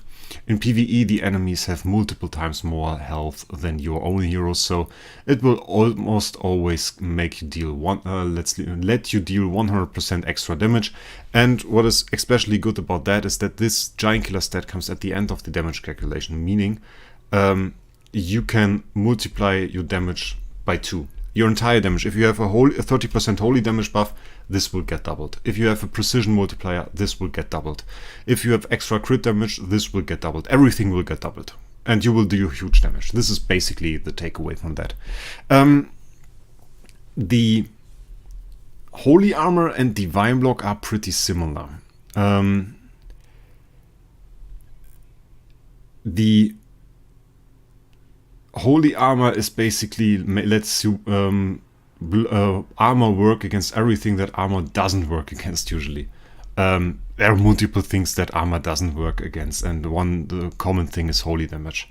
in PvE the enemies have multiple times more health than your own heroes, so it will almost always make you deal let you deal 100% extra damage. And what is especially good about that is that this Giant Killer stat comes at the end of the damage calculation, meaning you can multiply your damage by 2. your entire damage. If you have a 30% holy damage buff, this will get doubled. If you have a precision multiplier, this will get doubled. If you have extra crit damage, this will get doubled. Everything will get doubled. And you will do huge damage. This is basically the takeaway from that. The Holy Armor and Divine Block are pretty similar. The Holy Armor is basically lets you armor work against everything that armor doesn't work against usually. There are multiple things that armor doesn't work against, and the common thing is holy damage.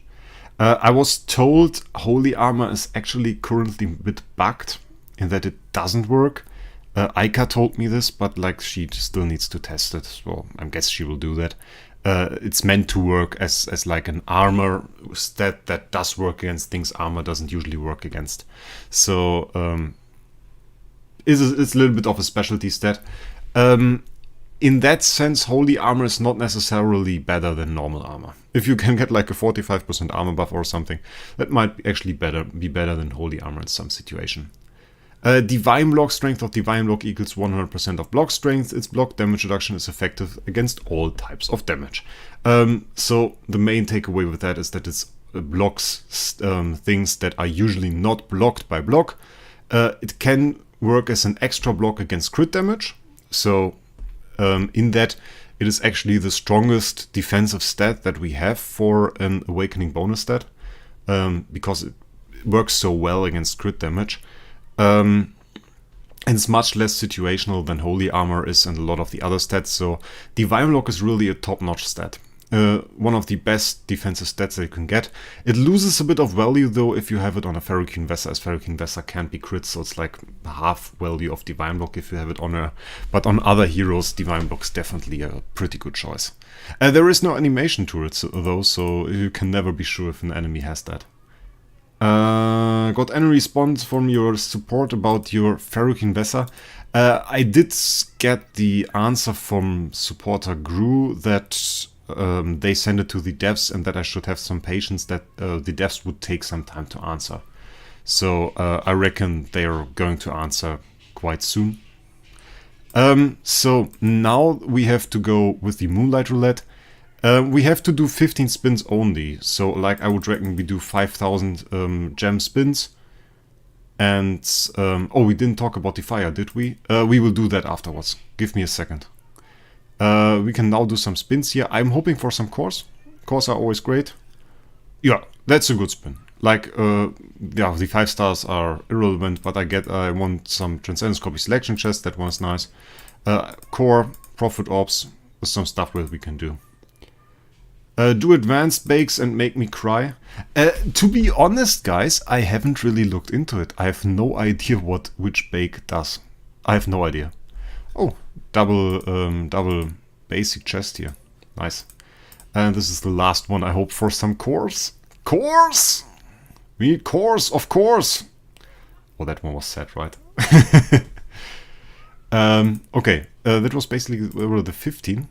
I was told Holy Armor is actually currently a bit bugged in that it doesn't work. Aika told me this, but like she still needs to test it, so I guess she will do that. It's meant to work as like an armor stat that does work against things armor doesn't usually work against. So it's a little bit of a specialty stat. In that sense, Holy Armor is not necessarily better than normal armor. If you can get like a 45% armor buff or something, that might actually be better than Holy Armor in some situation. Divine Block, strength of Divine Block equals 100% of block strength. Its block damage reduction is effective against all types of damage. So the main takeaway with that is that it blocks things that are usually not blocked by block. It can work as an extra block against crit damage. So in that, it is actually the strongest defensive stat that we have for an Awakening bonus stat, because it works so well against crit damage. And it's much less situational than Holy Armor is and a lot of the other stats, so Divine Block is really a top-notch stat. One of the best defensive stats that you can get. It loses a bit of value though if you have it on a Theorycrafting Vessel, as Theorycrafting Vessel can't be crit, so it's like half value of Divine Block if you have it on her. But on other heroes, Divine Block is definitely a pretty good choice. There is no animation to it though, so you can never be sure if an enemy has that. Got any response from your support about your Theorycrafting Vessel? I did get the answer from supporter Gru that they send it to the devs and that I should have some patience, that the devs would take some time to answer. So I reckon they are going to answer quite soon. So now we have to go with the Moonlight Roulette. We have to do 15 spins only, so like I would reckon we do 5,000 gem spins. And, oh, we didn't talk about the fire, did we? We will do that afterwards. Give me a second. We can now do some spins here. I'm hoping for some cores. Cores are always great. Yeah, that's a good spin. Like, yeah, the 5 stars are irrelevant, but I want some Transcendent Copy Selection chests, that one's nice. Core, Profit Orbs, with some stuff that we can do. Do advanced bakes and make me cry. To be honest, guys, I haven't really looked into it. I have no idea what which bake does. I have no idea. Oh, double basic chest here. Nice. And this is the last one. I hope for some cores. Cores! We need cores, of course! Oh, that one was sad, right? Okay, that was basically the 15.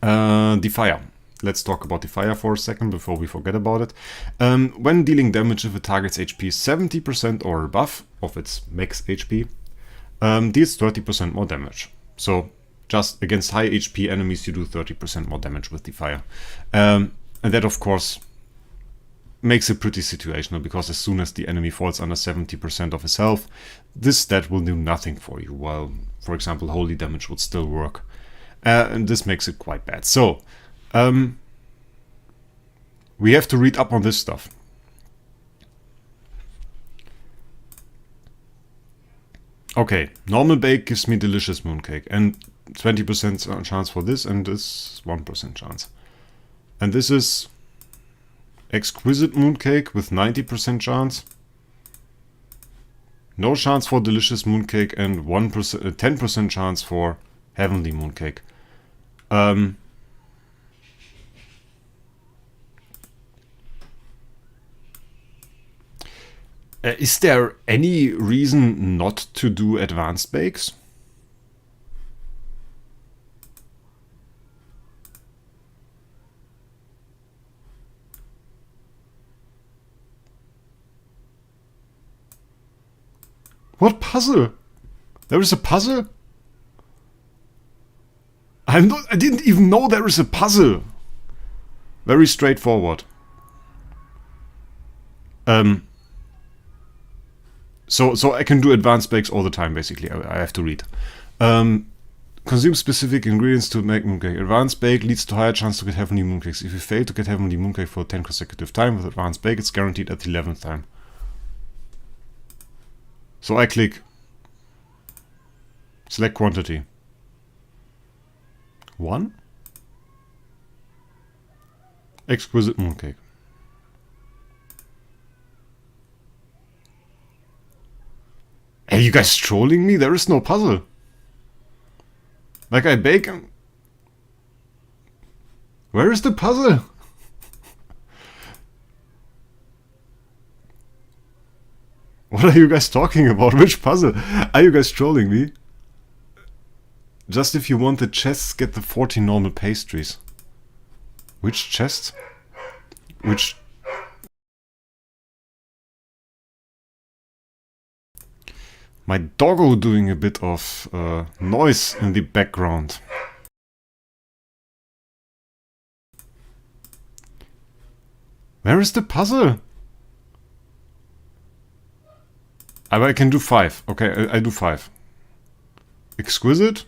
The fire. Let's talk about the fire for a second before we forget about it. When dealing damage, if a target's HP is 70% or above of its max HP, deals 30% more damage. So just against high HP enemies you do 30% more damage with the fire. And that of course makes it pretty situational, because as soon as the enemy falls under 70% of his health, this stat will do nothing for you, while for example holy damage would still work. And this makes it quite bad. So we have to read up on this stuff. Okay, normal bake gives me delicious mooncake and 20% chance for this, and this 1% chance. And this is exquisite mooncake with 90% chance. No chance for delicious mooncake and 10% chance for heavenly mooncake. Is there any reason not to do advanced bakes? What puzzle? There is a puzzle? I didn't even know there is a puzzle. Very straightforward. So I can do advanced bakes all the time, basically. I have to read. Consume specific ingredients to make mooncake. Advanced bake leads to higher chance to get heavenly mooncakes. If you fail to get heavenly mooncake for 10 consecutive times with advanced bake, it's guaranteed at the 11th time. So I click select quantity. 1? Exquisite mooncake. Are you guys trolling me? There is no puzzle. Like I bake and... Where is the puzzle? What are you guys talking about? Which puzzle? Are you guys trolling me? Just if you want the chests, get the 14 normal pastries. Which chests? Which... My doggo doing a bit of noise in the background. Where is the puzzle? I can do 5. Okay, I do 5. Exquisite?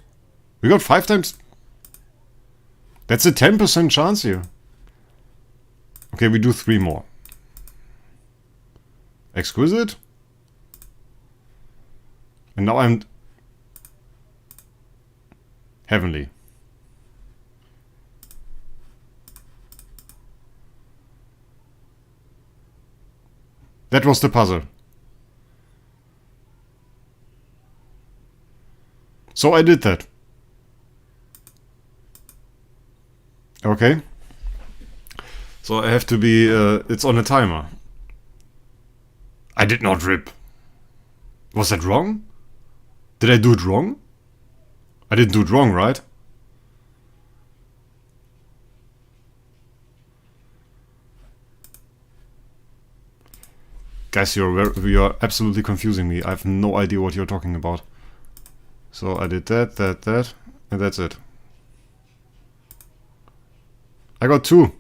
We got 5 times... That's a 10% chance here. Okay, we do 3 more. Exquisite? And now I'm... Heavenly. That was the puzzle. So I did that. Okay. So I have to be... it's on a timer. I did not rip. Was that wrong? Did I do it wrong? I didn't do it wrong, right? Guys, you're absolutely confusing me. I have no idea what you're talking about. So I did that, and that's it. I got 2.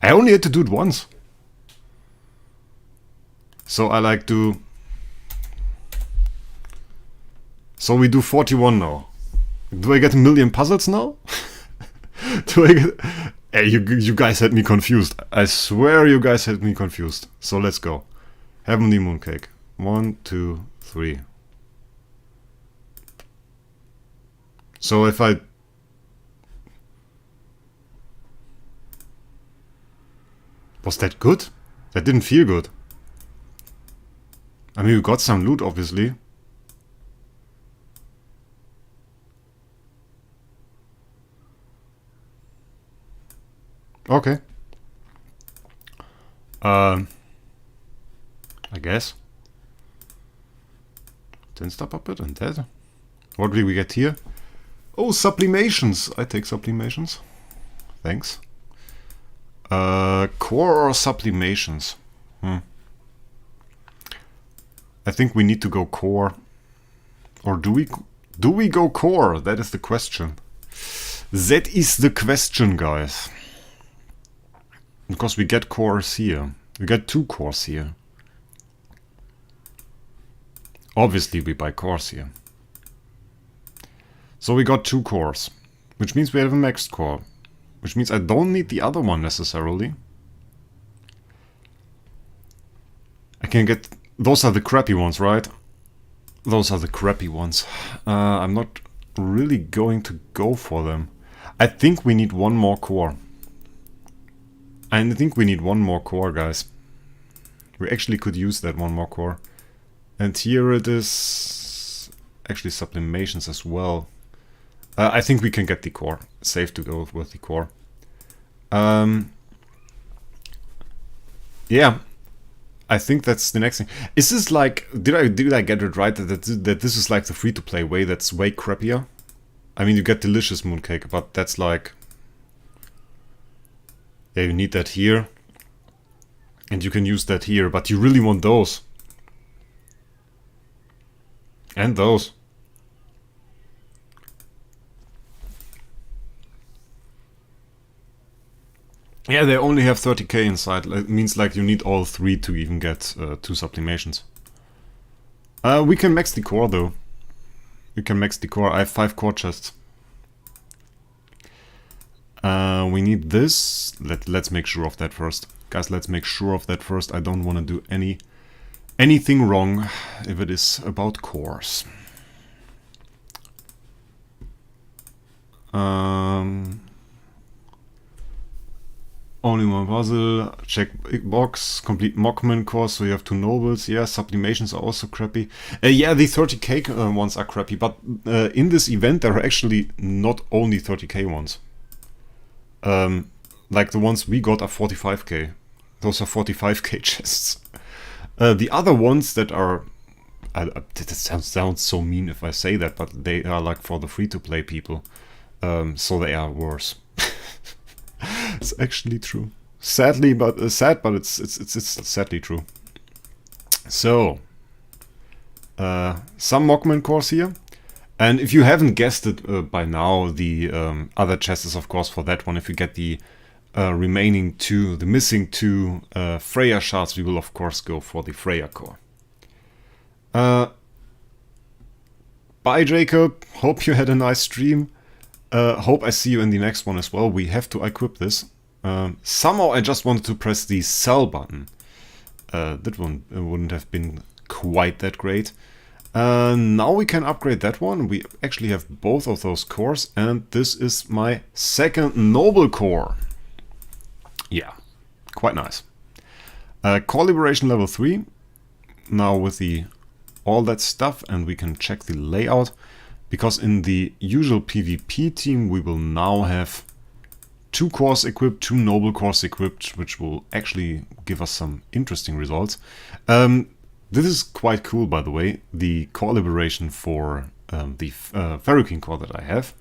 I only had to do it once. So I like to... So we do 41 now. Do I get a million puzzles now? Do I get... Hey, you guys had me confused. I swear you guys had me confused. So let's go. Heavenly mooncake. 1, 2, 3. So if I... Was that good? That didn't feel good. I mean, we got some loot, obviously. Okay. I guess. 10-star puppet and that. What did we get here? Oh, sublimations. I take sublimations. Thanks. Core or sublimations? I think we need to go core. Or do we go core? That is the question. That is the question, guys. Because we get cores here. We get 2 cores here. Obviously we buy cores here. So we got 2 cores. Which means we have a maxed core. Which means I don't need the other one necessarily. I can get... Those are the crappy ones, right? Those are the crappy ones. I'm not really going to go for them. I think we need 1 more core. I think we need 1 more core, guys. We actually could use that 1 more core. And here it is... Actually sublimations as well. I think we can get the core. Safe to go with the core. Yeah. I think that's the next thing. Is this like... Did I get it right that this is like the free-to-play way that's way crappier? I mean, you get delicious mooncake, but that's like... Yeah, you need that here. And you can use that here, but you really want those. And those. Yeah, they only have 30k inside. It means like you need all 3 to even get 2 sublimations. We can max the core though. We can max the core. I have 5 core chests. We need this. Let's make sure of that first. Guys, let's make sure of that first. I don't want to do anything wrong if it is about cores. Only one puzzle, check box, complete Mockman core, so you have 2 nobles. Yeah, sublimations are also crappy. Yeah, the 30k ones are crappy, but in this event there are actually not only 30k ones. Like the ones we got are 45k. Those are 45k chests. The other ones that are... that sounds so mean if I say that, but they are like for the free-to-play people. So they are worse. It's actually true. Sadly, but sad, but it's sadly true. So, some Mockman cores here, and if you haven't guessed it by now, the other chest is of course for that one. If you get the remaining 2, the missing 2 Freya shards, we will of course go for the Freya core. Bye, Jacob. Hope you had a nice stream. Hope I see you in the next one as well. We have to equip this. Somehow I just wanted to press the sell button. That one wouldn't have been quite that great. Now we can upgrade that one. We actually have both of those cores, and this is my second noble core. Yeah, quite nice. Core liberation level 3. Now with the all that stuff, and we can check the layout. Because in the usual PvP team we will now have 2 cores equipped, 2 noble cores equipped, which will actually give us some interesting results. This is quite cool, by the way. The core liberation for the Theorycrafting core that I have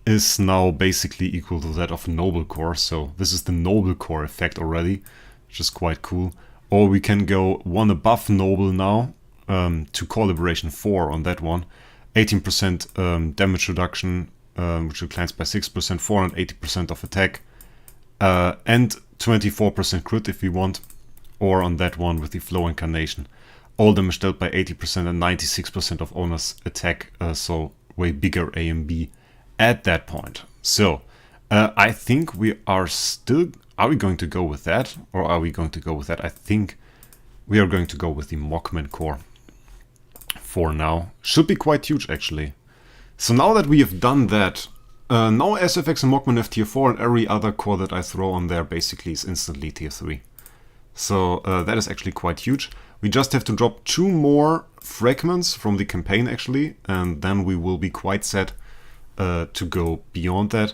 is now basically equal to that of noble core. So this is the noble core effect already, which is quite cool. Or we can go one above noble now to core liberation 4 on that one. 18% damage reduction, which declines by 6%, 480% of attack, and 24% crit if we want, or on that one with the Flow Incarnation. All damage dealt by 80% and 96% of owner's attack, so way bigger AMB at that point. So, I think we are still... Are we going to go with that, or are we going to go with that? I think we are going to go with the Mockman core. For now. Should be quite huge actually. So now that we have done that, now SFX and Mockman have tier 4 and every other core that I throw on there basically is instantly tier 3. So that is actually quite huge. We just have to drop 2 more fragments from the campaign actually, and then we will be quite set to go beyond that.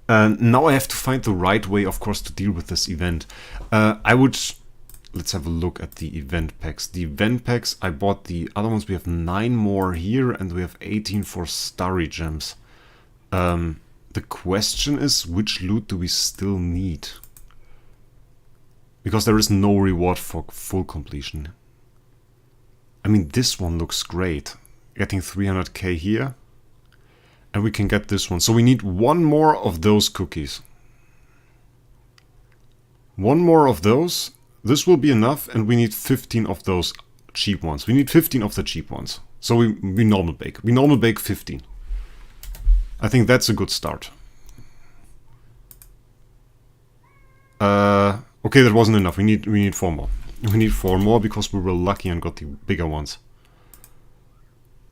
Now I have to find the right way, of course, to deal with this event. Let's have a look at the event packs. The event packs, I bought the other ones. We have 9 more here and we have 18 for Starry Gems. The question is, which loot do we still need? Because there is no reward for full completion. I mean, this one looks great. Getting 300k here. And we can get this one. So we need 1 more of those cookies. 1 more of those. This will be enough, and we need 15 of those cheap ones. We need 15 of the cheap ones. So we normal bake. We normal bake 15. I think that's a good start. Okay, that wasn't enough. We need 4 more. We need 4 more because we were lucky and got the bigger ones.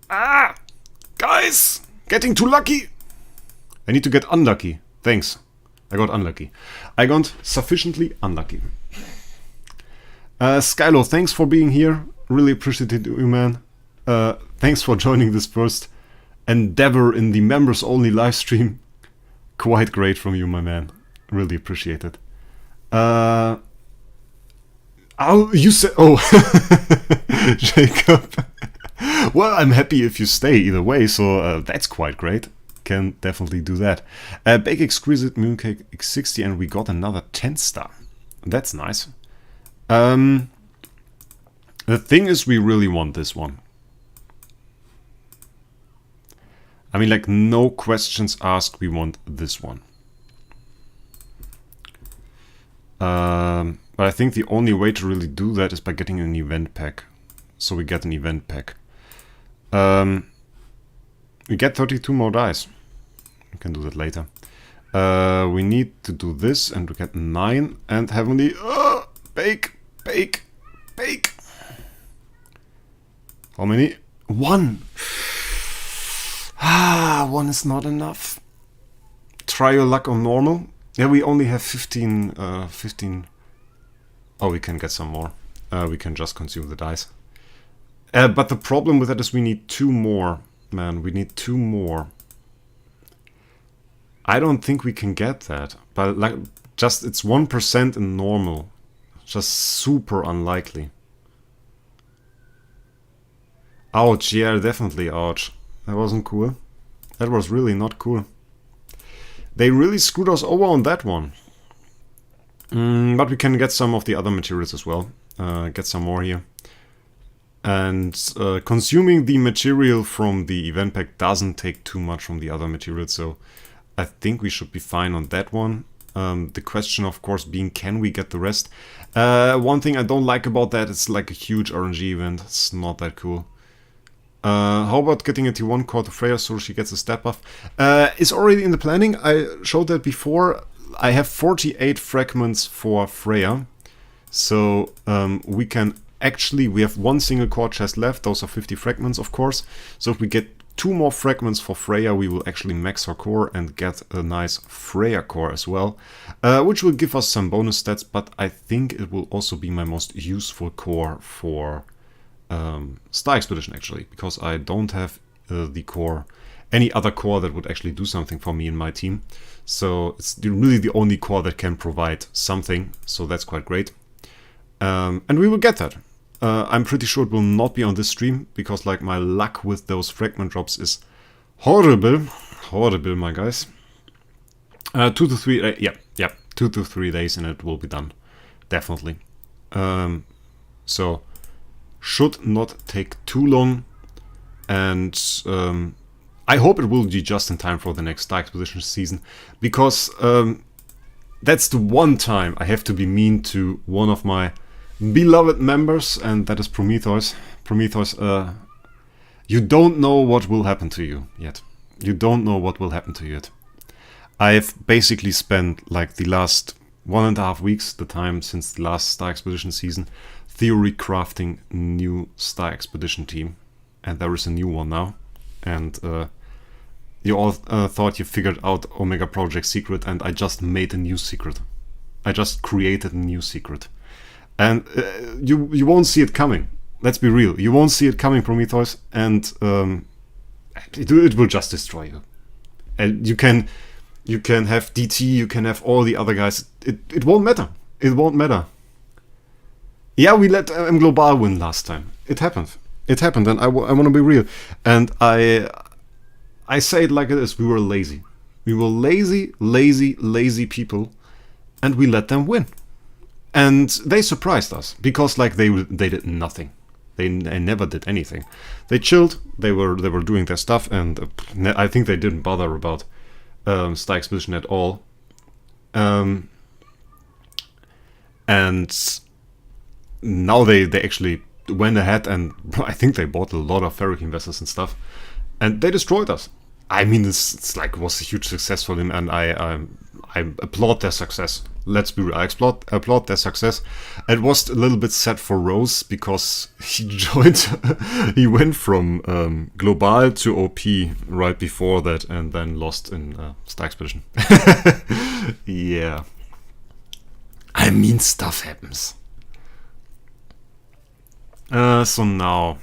Ah! Guys! Getting too lucky! I need to get unlucky. Thanks. I got unlucky. I got sufficiently unlucky. Skylo, thanks for being here. Really appreciate it, you man. Thanks for joining this first endeavor in the members only live stream. Quite great from you, my man. Really appreciate it. Oh, you said... Oh, Jacob. Well, I'm happy if you stay either way, so that's quite great. Can definitely do that. Bake Exquisite Mooncake X60, and we got another 10 star. That's nice. The thing is, we really want this one. I mean, like, no questions asked, we want this one. But I think the only way to really do that is by getting an event pack. So we get an event pack. We get 32 more dice. We can do that later. We need to do this and we get 9 and heavenly. Bake, bake, bake. How many? 1. 1 is not enough. Try your luck on normal. Yeah, we only have 15. Oh, we can get some more. We can just consume the dice. But the problem with that is we need 2 more. Man, we need 2 more. I don't think we can get that. But like, just it's 1% in normal. Just super unlikely. Ouch, yeah, definitely ouch. That wasn't cool. That was really not cool. They really screwed us over on that one. But we can get some of the other materials as well. Get some more here. And consuming the material from the event pack doesn't take too much from the other materials, so I think we should be fine on that one. The question, of course, being, can we get the rest? One thing I don't like about that, it's like a huge RNG event. It's not that cool. How about getting a T1 core to Freya so she gets a stat buff? It's already in the planning. I showed that before. I have 48 fragments for Freya. So we can actually, we have 1 single core chest left. Those are 50 fragments, of course. So if we get 2 more fragments for Freya, we will actually max our core and get a nice Freya core as well. Which will give us some bonus stats, but I think it will also be my most useful core for Star Expedition, actually, because I don't have the core, any other core that would actually do something for me in my team. So it's really the only core that can provide something, so that's quite great. And we will get that. I'm pretty sure it will not be on this stream, because like my luck with those fragment drops is horrible. Horrible, my guys. 2 to 3, yeah, 2 to 3 days and it will be done. Definitely. So should not take too long, and I hope it will be just in time for the next Star Expedition season, because that's the one time I have to be mean to one of my beloved members, and that is Prometheus. Prometheus, you don't know what will happen to you yet. You don't know what will happen to you yet. I've basically spent like the last 1.5 weeks, the time since the last Star Expedition season, Theorycrafting new Star Expedition team, and there is a new one now. And you all thought you figured out Omega Project secret, and I just made a new secret. I just created a new secret, and you won't see it coming. Let's be real, you won't see it coming, Prometheus, and it will just destroy you. And you can have DT, you can have all the other guys. It won't matter. It won't matter. Yeah, we let Global win last time. It happened. It happened, and I want to be real. And I say it like it is. We were lazy. We were lazy people, and we let them win. And they surprised us, because like they did nothing. They never did anything. They chilled. They were doing their stuff, and I think they didn't bother about Star Expedition at all. And now they actually went ahead, and I think they bought a lot of Ferric investors and stuff, and they destroyed us. I mean, it's like, it was a huge success for them, and I applaud their success. Let's be real, I applaud their success. It was a little bit sad for Rose, because he joined, he went from Global to OP right before that, and then lost in Star Expedition. Yeah. I mean, stuff happens. So now,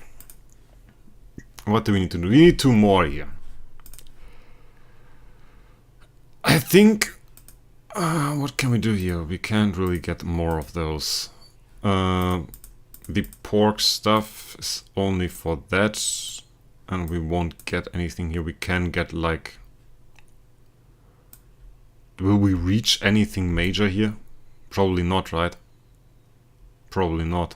what do we need to do? We need 2 more here. I think, what can we do here? We can't really get more of those. The pork stuff is only for that, and we won't get anything here. We can get like, will we reach anything major here? Probably not, right? Probably not.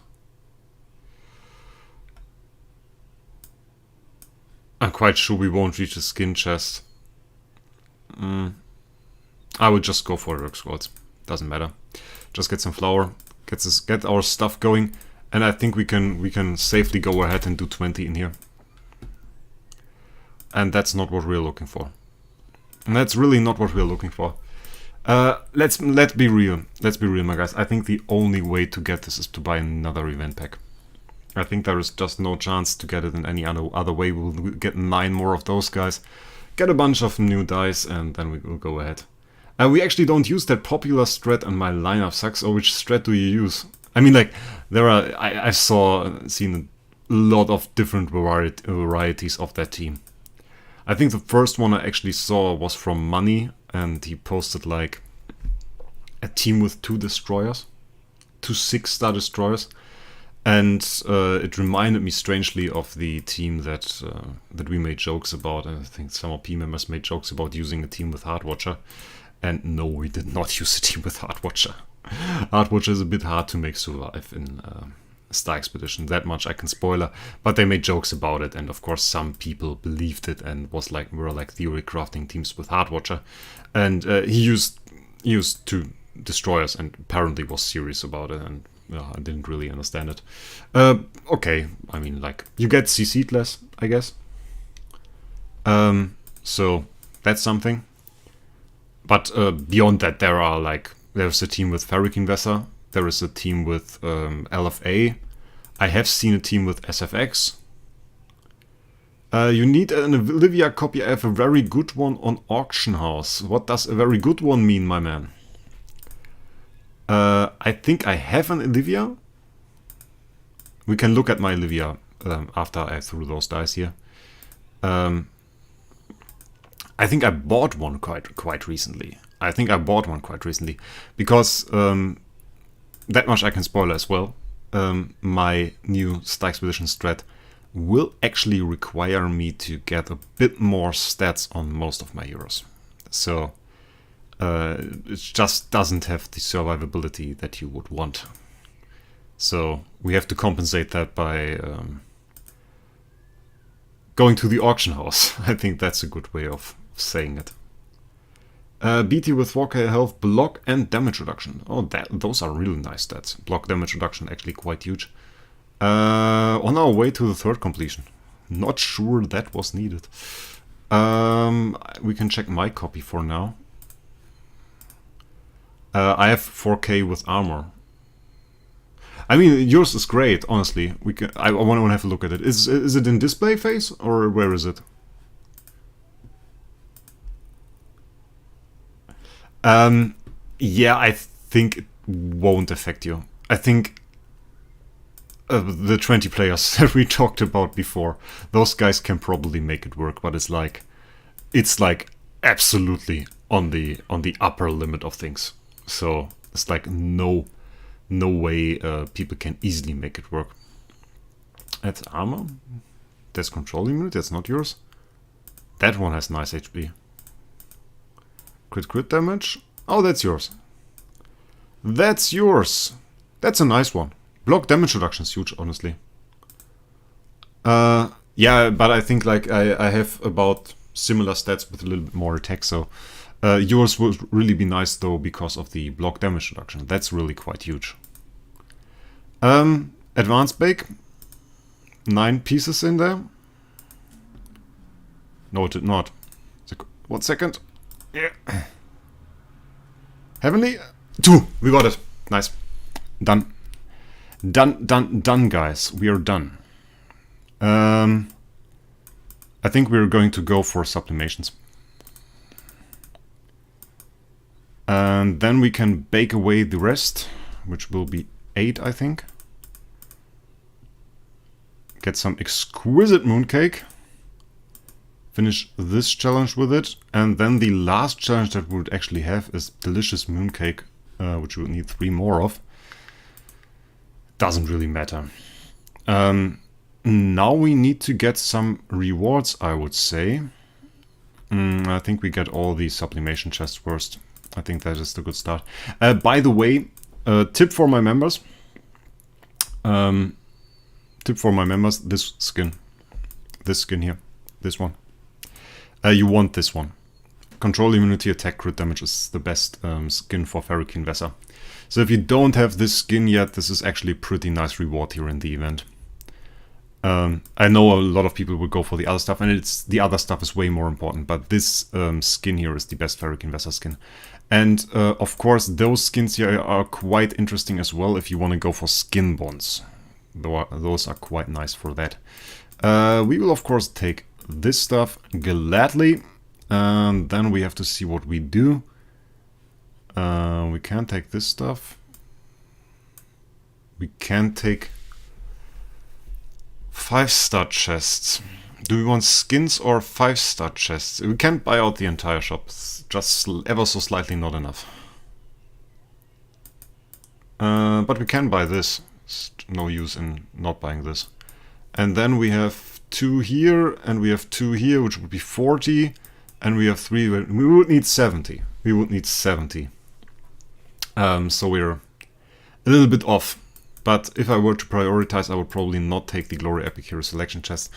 I'm quite sure we won't reach a skin chest. I would just go for Rook Squads. Doesn't matter. Just get some flour, get our stuff going, and I think we can safely go ahead and do 20 in here. And that's not what we're looking for. And that's really not what we're looking for. Let's be real. Let's be real, my guys. I think the only way to get this is to buy another event pack. I think there is just no chance to get it in any other way. We'll get 9 more of those guys, get a bunch of new dice, and then we will go ahead. We actually don't use that popular strat, and my lineup sucks. Or which strat do you use? I mean, like, there are... I've seen a lot of different varieties of that team. I think the first one I actually saw was from Money, and he posted, like, a team with 2 destroyers. 2 6-star destroyers. And it reminded me strangely of the team that we made jokes about. I think some OP members made jokes about using a team with Heartwatcher. And no, we did not use a team with Heartwatcher. Heartwatcher is a bit hard to make survive in Star Expedition. That much I can spoiler. But they made jokes about it, and of course some people believed it and were like Theorycrafting teams with Heartwatcher. And he used 2 destroyers and apparently was serious about it, and I didn't really understand it. Okay, I mean, like, you get CC'd less, I guess. So that's something. But beyond that, there's a team with Ferric Investor. There is a team with LFA. I have seen a team with SFX. You need an Olivia copy. I have a very good one on Auction House. What does a very good one mean, my man? I think I have an Olivia. We can look at my Olivia after I threw those dice here. I think I bought one quite recently. Because that much I can spoil as well. My new Star Expedition strat will actually require me to get a bit more stats on most of my heroes. So it just doesn't have the survivability that you would want. So we have to compensate that by going to the auction house. I think that's a good way of saying it. BT with 4k health, block and damage reduction. Oh, those are really nice stats. Block, damage reduction, actually quite huge. On our way to the 3rd completion. Not sure that was needed. We can check my copy for now. I have 4k with armor. I mean, yours is great, honestly. I want to have a look at it. Is it in display phase or where is it? Yeah, I think it won't affect you. I think the 20 players that we talked about before, those guys can probably make it work, but it's like absolutely on the upper limit of things. So it's like no way people can easily make it work. That's armor. That's controlling unit. That's not yours. That one has nice HP. Crit damage. Oh, that's yours. That's yours. That's a nice one. Block damage reduction is huge, honestly. Yeah, but I think like I have about similar stats with a little bit more attack, so yours would really be nice though because of the block damage reduction. That's really quite huge. Advanced bake. 9 pieces in there. No, it did not. 1 second. Yeah. Heavenly. 2. We got it. Nice. Done. Done, guys. We are done. I think we're going to go for Sublimations. And then we can bake away the rest, which will be 8, I think. Get some exquisite mooncake. Finish this challenge with it, and then the last challenge that we would actually have is delicious mooncake, which we will need 3 more of. Doesn't really matter. Now we need to get some rewards, I would say. I think we get all the sublimation chests first. I think that is the good start. By the way, tip for my members. This skin here. This one. You want this one. Control immunity, attack, crit damage is the best skin for Theorycrafting. So if you don't have this skin yet, this is actually a pretty nice reward here in the event. I know a lot of people will go for the other stuff, and the other stuff is way more important, but this skin here is the best Theorycrafting skin. And of course, those skins here are quite interesting as well if you want to go for skin bonds. Those are quite nice for that. We will of course take this stuff gladly, and then we have to see what we do. We can take this stuff. We can take 5-star chests. Do we want skins or 5-star chests? We can't buy out the entire shop. It's just ever so slightly not enough. But we can buy this. It's no use in not buying this. And then we have 2 here, and we have 2 here, which would be 40. And we have 3. We would need 70. We would need 70. So we're a little bit off. But if I were to prioritize, I would probably not take the Glory Epic Hero Selection chest.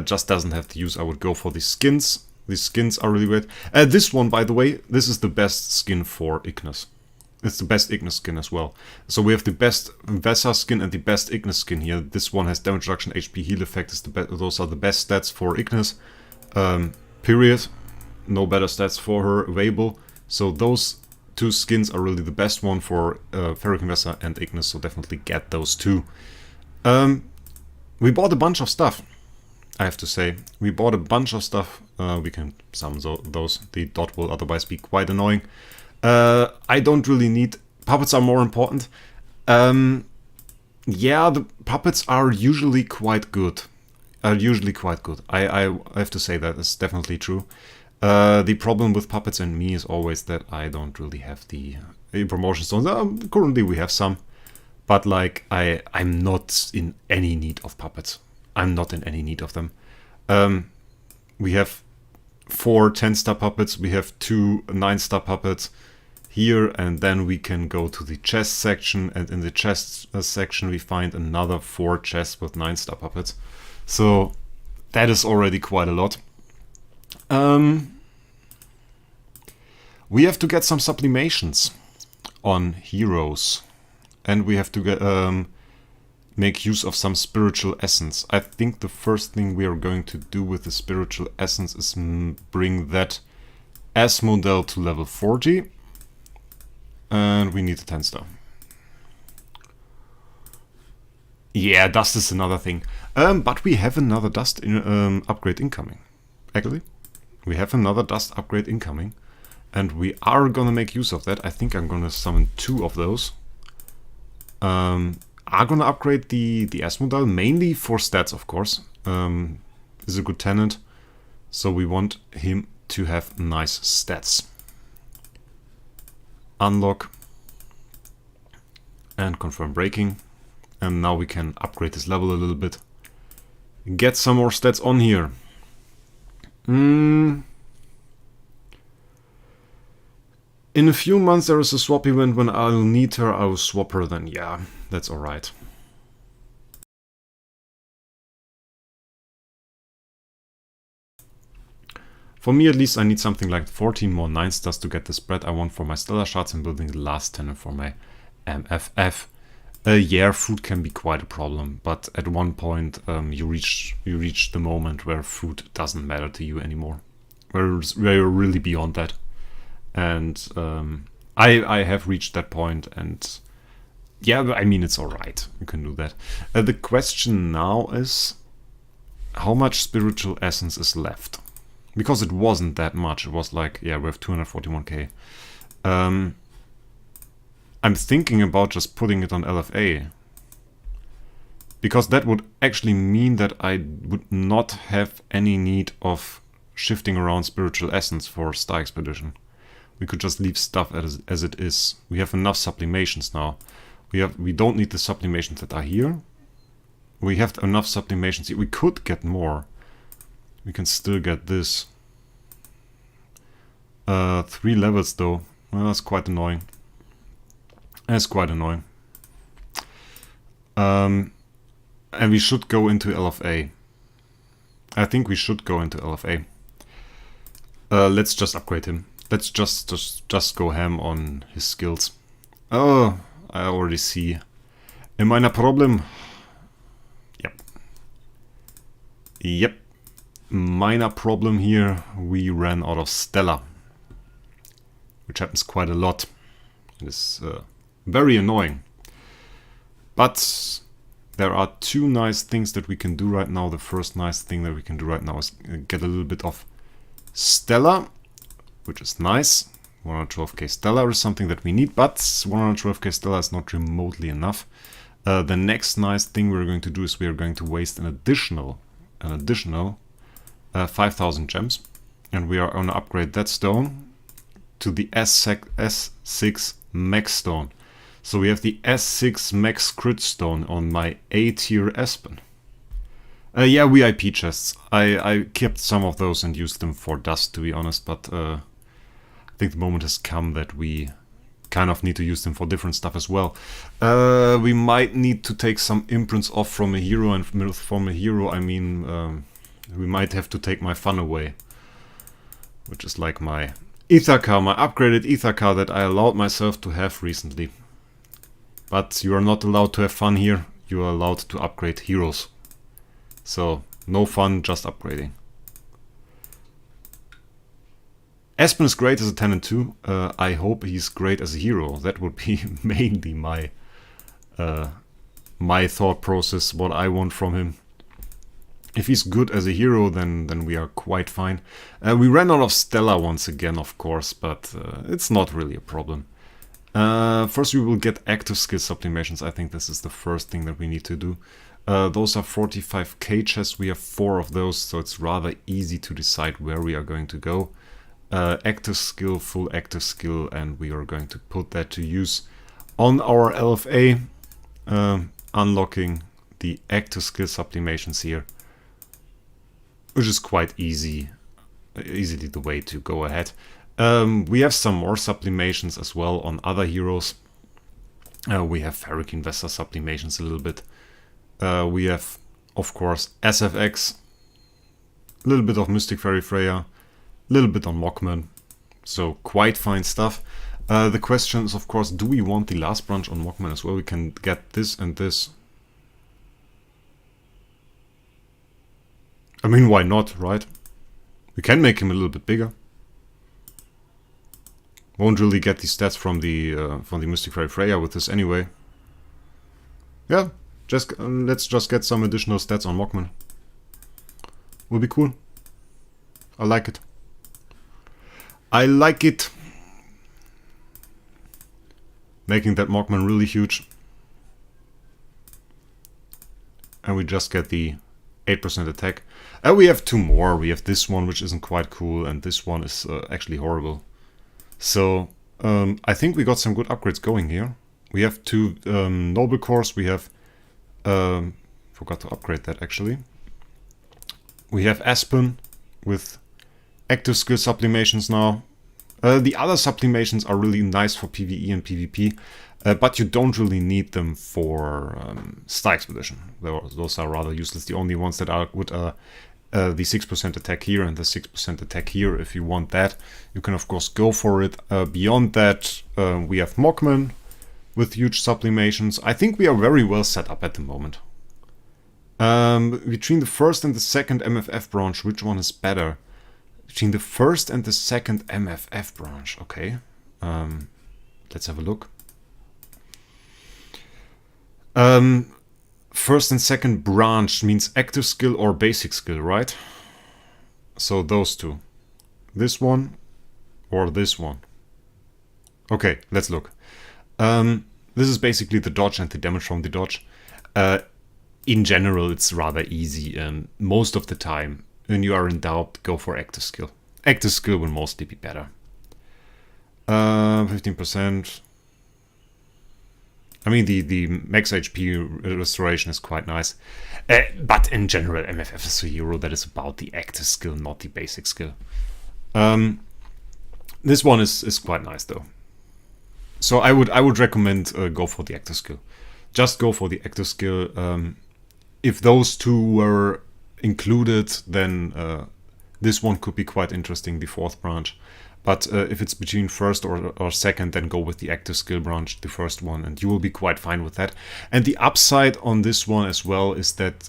Just doesn't have the use. I would go for the skins. These skins are really great. This one, by the way, this is the best skin for Ignis. It's the best Ignis skin as well. So we have the best Vesa skin and the best Ignis skin here. This one has damage reduction, HP heal effect. Those are the best stats for Ignis. Period. No better stats for her available. So those 2 skins are really the best one for Theorycrafting and Ignis, so definitely get those 2. We bought a bunch of stuff, I have to say. We bought a bunch of stuff. We can sum those. The dot will otherwise be quite annoying. I don't really need... Puppets are more important. Yeah, the puppets are usually quite good. I have to say that is definitely true. The problem with puppets and me is always that I don't really have the promotion zones. Currently we have some, but like I'm not in any need of puppets. I'm not in any need of them. We have 4 10-star puppets. We have 2 9-star puppets here, and then we can go to the chest section, and in the chest section we find another 4 chests with 9-star puppets. So that is already quite a lot. We have to get some sublimations on heroes, and we have to get make use of some spiritual essence. I think the first thing we are going to do with the spiritual essence is bring that Asmodel to level 40, and we need a 10-star. Yeah, dust is another thing, but we have another dust upgrade incoming. Actually, we have another dust upgrade incoming. And we are gonna make use of that. I think I'm gonna summon 2 of those. Are gonna upgrade the Asmodel, mainly for stats, of course. Is a good tenant, so we want him to have nice stats. Unlock and confirm breaking. And now we can upgrade his level a little bit. Get some more stats on here. In a few months there is a swap event. When I'll need her, I will swap her then. Yeah, that's alright. For me at least, I need something like 14 more 9-stars to get the spread I want for my Stella shards and building the last tenant for my MFF. Yeah, food can be quite a problem, but at one point you reach the moment where food doesn't matter to you anymore. Where you're really beyond that. And I have reached that point, and yeah, I mean, it's alright. You can do that. The question now is, how much spiritual essence is left? Because it wasn't that much. It was like, yeah, we have 241k. I'm thinking about just putting it on LFA. Because that would actually mean that I would not have any need of shifting around spiritual essence for Star Expedition. We could just leave stuff as it is. We have enough sublimations now. We don't need the sublimations that are here. We have enough sublimations here. We could get more. We can still get this. 3 levels though. Well, that's quite annoying. That's quite annoying. And we should go into LFA. I think we should go into LFA. Let's just upgrade him. Let's just go ham on his skills. Oh, I already see a minor problem. Yep. Yep. Minor problem here. We ran out of Stella, which happens quite a lot. It is very annoying. But there are two nice things that we can do right now. The first nice thing that we can do right now is get a little bit of Stella, which is nice. 112k Stella is something that we need, but 112k Stella is not remotely enough. The next nice thing we're going to do is we are going to waste an additional 5,000 gems, and we are going to upgrade that stone to the S6 Max Stone. So we have the S6 Max Crit Stone on my A tier Aspen. Yeah, VIP chests. I kept some of those and used them for dust, to be honest, but I think the moment has come that we kind of need to use them for different stuff as well. We might need to take some imprints off from a hero, and from a hero I mean we might have to take my fun away, which is like my ether car, my upgraded ether car that I allowed myself to have recently. But you are not allowed to have fun here, you are allowed to upgrade heroes. So, no fun, just upgrading. Aspen is great as a 10 and 2. I hope he's great as a hero. That would be mainly my my thought process, what I want from him. If he's good as a hero, then we are quite fine. We ran out of Stella once again, of course, but it's not really a problem. First we will get active skill sublimations. I think this is the first thing that we need to do. Those are 45k chests. We have 4 of those, so it's rather easy to decide where we are going to go. Active skill, full active skill, and we are going to put that to use on our LFA, unlocking the active skill sublimations here, which is quite easily the way to go ahead. We have some more sublimations as well on other heroes. We have Ferric Investor sublimations a little bit. We have, of course, SFX, a little bit of Mystic Fairy Freya, a little bit on Mockman, so quite fine stuff. The question is, of course, do we want the last branch on Mockman as well? We can get this and this. I mean, why not, right? We can make him a little bit bigger. Won't really get the stats from the Mystic Fairy Freya with this anyway. Yeah, just let's just get some additional stats on Mockman. Will be cool. I like it. I like it. Making that Mockman really huge. And we just get the 8% attack. We have 2 more. We have this one, which isn't quite cool, and this one is actually horrible. So I think we got some good upgrades going here. We have 2 noble cores. We have forgot to upgrade that actually. We have Aspen with active skill sublimations now. The other sublimations are really nice for PvE and PvP, but you don't really need them for Star Expedition. Those are rather useless. The only ones that are good are the 6% attack here and the 6% attack here. If you want that, you can of course go for it. Beyond that, we have Mockman with huge sublimations. I think we are very well set up at the moment. Between the first and the second MFF branch, which one is better? Between the first and the second MFF branch, okay. Let's have a look. First and second branch means active skill or basic skill, right? So those two. This one or this one. Okay, let's look. This is basically the dodge and the damage from the dodge. In general, it's rather easy. Most of the time, when you are in doubt, go for active skill. Active skill will mostly be better. 15%. I mean, the max HP restoration is quite nice. But in general, MFF is a hero that is about the active skill, not the basic skill. This one is quite nice, though. So I would recommend go for the active skill. Just go for the active skill. If those two were included, then this one could be quite interesting, the 4th branch. But if it's between 1st or 2nd, then go with the active skill branch, the 1st one, and you will be quite fine with that. And the upside on this one as well is that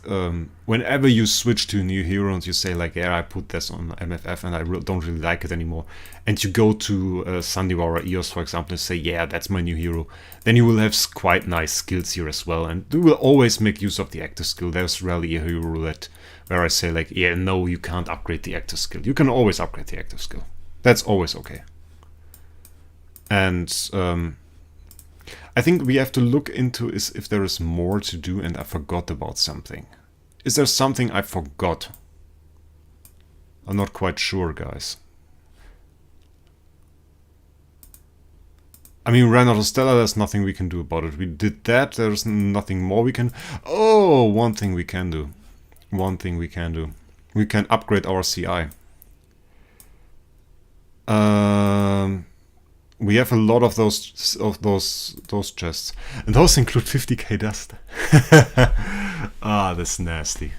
whenever you switch to a new hero and you say like, yeah, I put this on MFF and I don't really like it anymore, and you go to Sandivara EOS, for example, and say, yeah, that's my new hero, then you will have quite nice skills here as well, and you will always make use of the active skill. There's rarely a hero roulette where I say like, yeah, no, you can't upgrade the active skill. You can always upgrade the active skill. That's always okay. And I think we have to look into is if there is more to do and I forgot about something. Is there something I forgot? I'm not quite sure, guys. I mean, ran out of Stella, there's nothing we can do about it. We did that, there's nothing more we can... Oh, one thing we can do. One thing we can do. We can upgrade our CI. We have a lot of those chests, and those include 50k dust. Ah, that's nasty.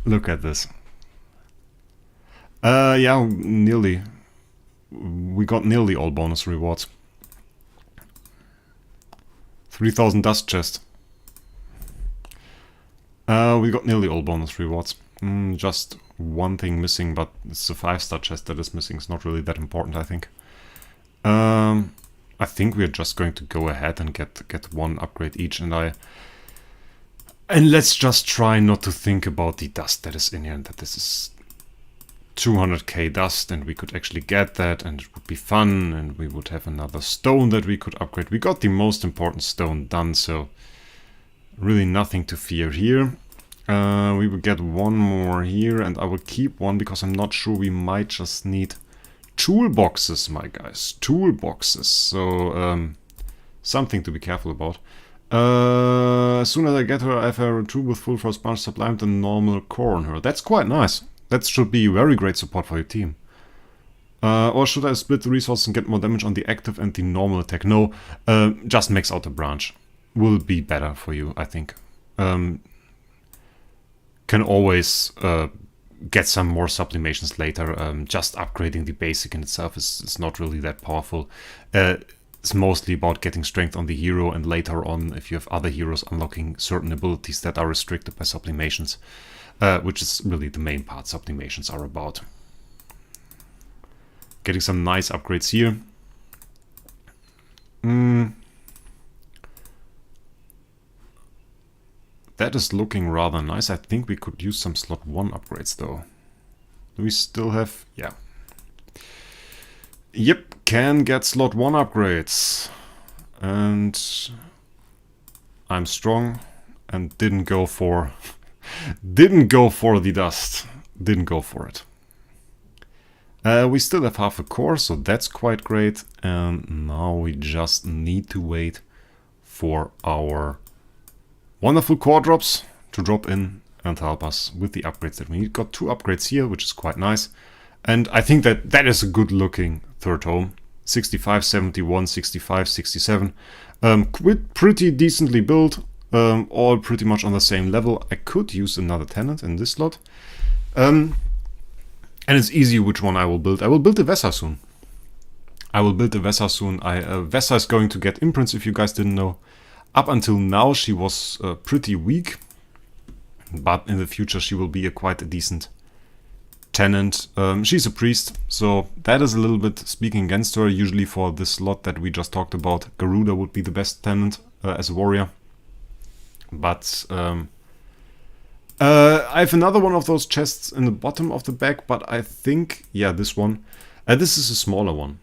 Look at this. Yeah, nearly. We got nearly all bonus rewards. 3000 dust chest. We got nearly all bonus rewards. Just one thing missing, but it's a 5-star chest that is missing. It's not really that important, I think. I think we're just going to go ahead and get one upgrade each, and let's just try not to think about the dust that is in here, and that this is 200k dust, and we could actually get that, and it would be fun, and we would have another stone that we could upgrade. We got the most important stone done, so really nothing to fear here. We will get one more here, and I will keep one because I'm not sure, we might just need toolboxes, my guys. Toolboxes. So, something to be careful about. As soon as I get her, I have a tool with full force punch, sublimed, and normal core on her. That's quite nice. That should be very great support for your team. Or should I split the resources and get more damage on the active and the normal attack? No, just max out the branch. Will be better for you, I think. Can always get some more sublimations later. Just upgrading the basic in itself is not really that powerful. It's mostly about getting strength on the hero, and later on, if you have other heroes, unlocking certain abilities that are restricted by sublimations, which is really the main part sublimations are about. Getting some nice upgrades here. That is looking rather nice. I think we could use some slot 1 upgrades though. Do we still have... yeah. Yep, can get slot 1 upgrades. And I'm strong and didn't go for... didn't go for the dust. Didn't go for it. We still have half a core, so that's quite great. And now we just need to wait for our wonderful core drops to drop in and help us with the upgrades that we need. Got 2 upgrades here, which is quite nice. And I think that is a good looking third home. 65, 71, 65, 67. Pretty decently built. All pretty much on the same level. I could use another tenant in this slot. And it's easy which one I will build. I will build the Vesa soon. Vesa is going to get imprints, if you guys didn't know. Up until now she was pretty weak, but in the future she will be quite a decent tenant. She's a priest, so that is a little bit speaking against her. Usually for this slot that we just talked about, Garuda would be the best tenant as a warrior. But I have another one of those chests in the bottom of the bag, but I think, yeah, this one. This is a smaller one.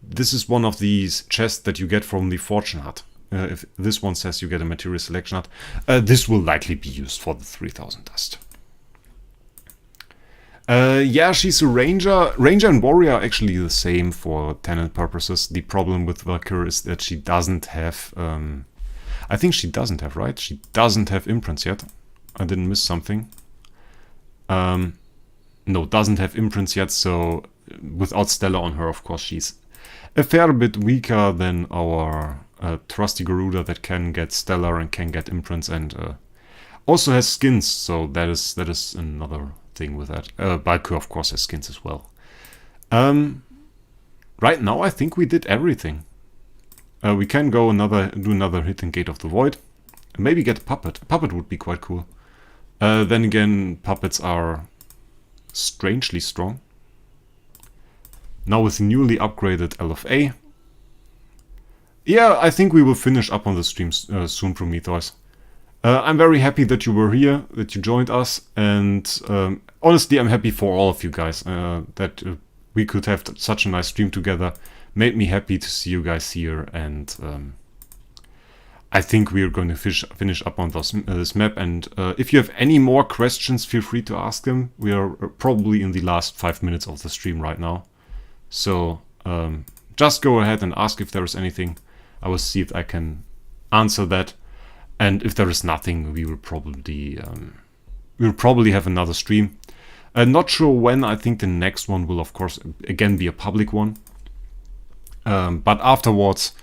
This is one of these chests that you get from the Fortune Hut. If this one says you get a material selection hut, this will likely be used for the 3000 dust. Yeah, she's a ranger. Ranger and warrior are actually the same for tenant purposes. The problem with Valkyrie is that she doesn't have... I think she doesn't have, right? She doesn't have imprints yet. I didn't miss something. No, doesn't have imprints yet, so without Stella on her, of course, she's a fair bit weaker than our trusty Garuda that can get Stella and can get imprints, and Also has skins, so that is another thing with that. Balku, of course, has skins as well. Right now, I think we did everything. We can go do another hit in Gate of the Void. Maybe get a puppet. A puppet would be quite cool. Then again, puppets are strangely strong. Now with newly upgraded LFA. Yeah, I think we will finish up on the stream soon, Prometheus. I'm very happy that you were here, that you joined us, and honestly, I'm happy for all of you guys that we could have such a nice stream together. Made me happy to see you guys here, and I think we are going to finish up on this map. And if you have any more questions, feel free to ask them. We are probably in the last 5 minutes of the stream right now, so just go ahead and ask if there is anything. I will see if I can answer that. And if there is nothing, we will probably have another stream. Not sure when. I think the next one will, of course, again be a public one. But afterwards,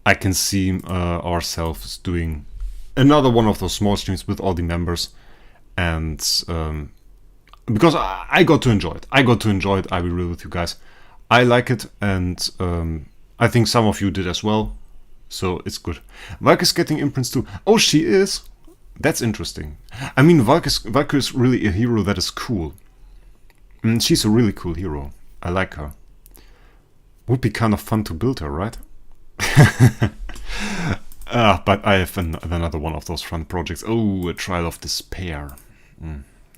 I can see ourselves doing another one of those small streams with all the members. And because I got to enjoy it. I will be real with you guys. I like it, and I think some of you did as well. So it's good. Valk is getting imprints too. Oh, she is? That's interesting. I mean, Valk is really a hero that is cool. She's a really cool hero. I like her. Would be kind of fun to build her, right? But I have another one of those fun projects. Oh, a Trial of Despair.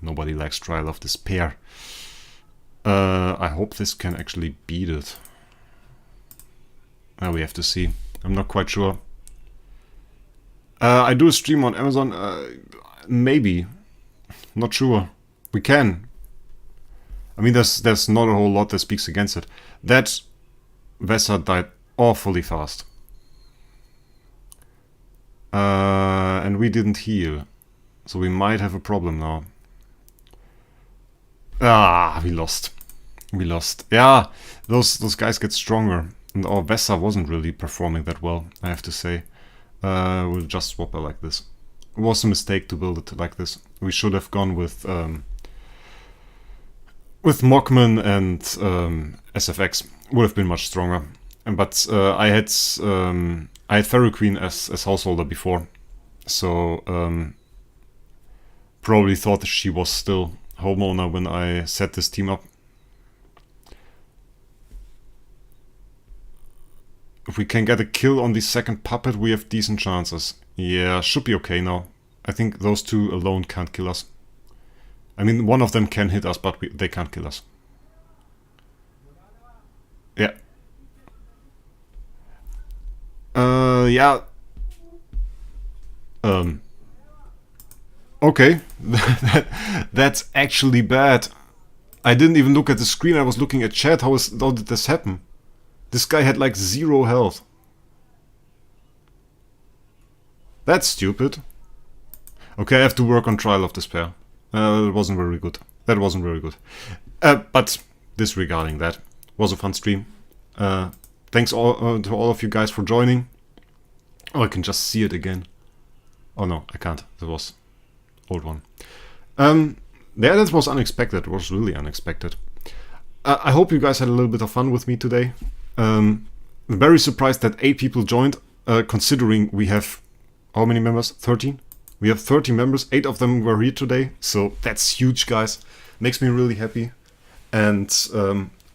Nobody likes Trial of Despair. I hope this can actually beat it. We have to see. I'm not quite sure. I do a stream on Amazon. Maybe. Not sure. We can. I mean, there's not a whole lot that speaks against it. That Vesa died awfully fast. And we didn't heal. So we might have a problem now. We lost. We lost. Yeah, those guys get stronger. And our Vesa wasn't really performing that well, I have to say. We'll just swap her like this. It was a mistake to build it like this. We should have gone with Mockman and SFX. Would have been much stronger. But I had Fairy Queen as householder before, so probably thought that she was still homeowner when I set this team up. If we can get a kill on the second puppet, we have decent chances. Yeah, should be okay now. I think those two alone can't kill us. I mean, one of them can hit us, but they can't kill us. Yeah. Yeah. Okay. That's actually bad. I didn't even look at the screen, I was looking at chat. How did this happen? This guy had like 0 health. That's stupid. Okay, I have to work on Trial of Despair. That wasn't very good. That wasn't very good. But disregarding that, was a fun stream. Thanks to all of you guys for joining. Oh, I can just see it again. Oh no, I can't. That was old one. Yeah, that was unexpected. It was really unexpected. I hope you guys had a little bit of fun with me today. Very surprised that 8 people joined, considering we have, how many members? 13? We have 30 members, 8 of them were here today, so that's huge, guys. Makes me really happy. And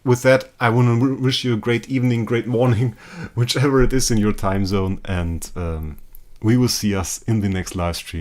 with that, I want to wish you a great evening, great morning, whichever it is in your time zone, and we will see us in the next live stream.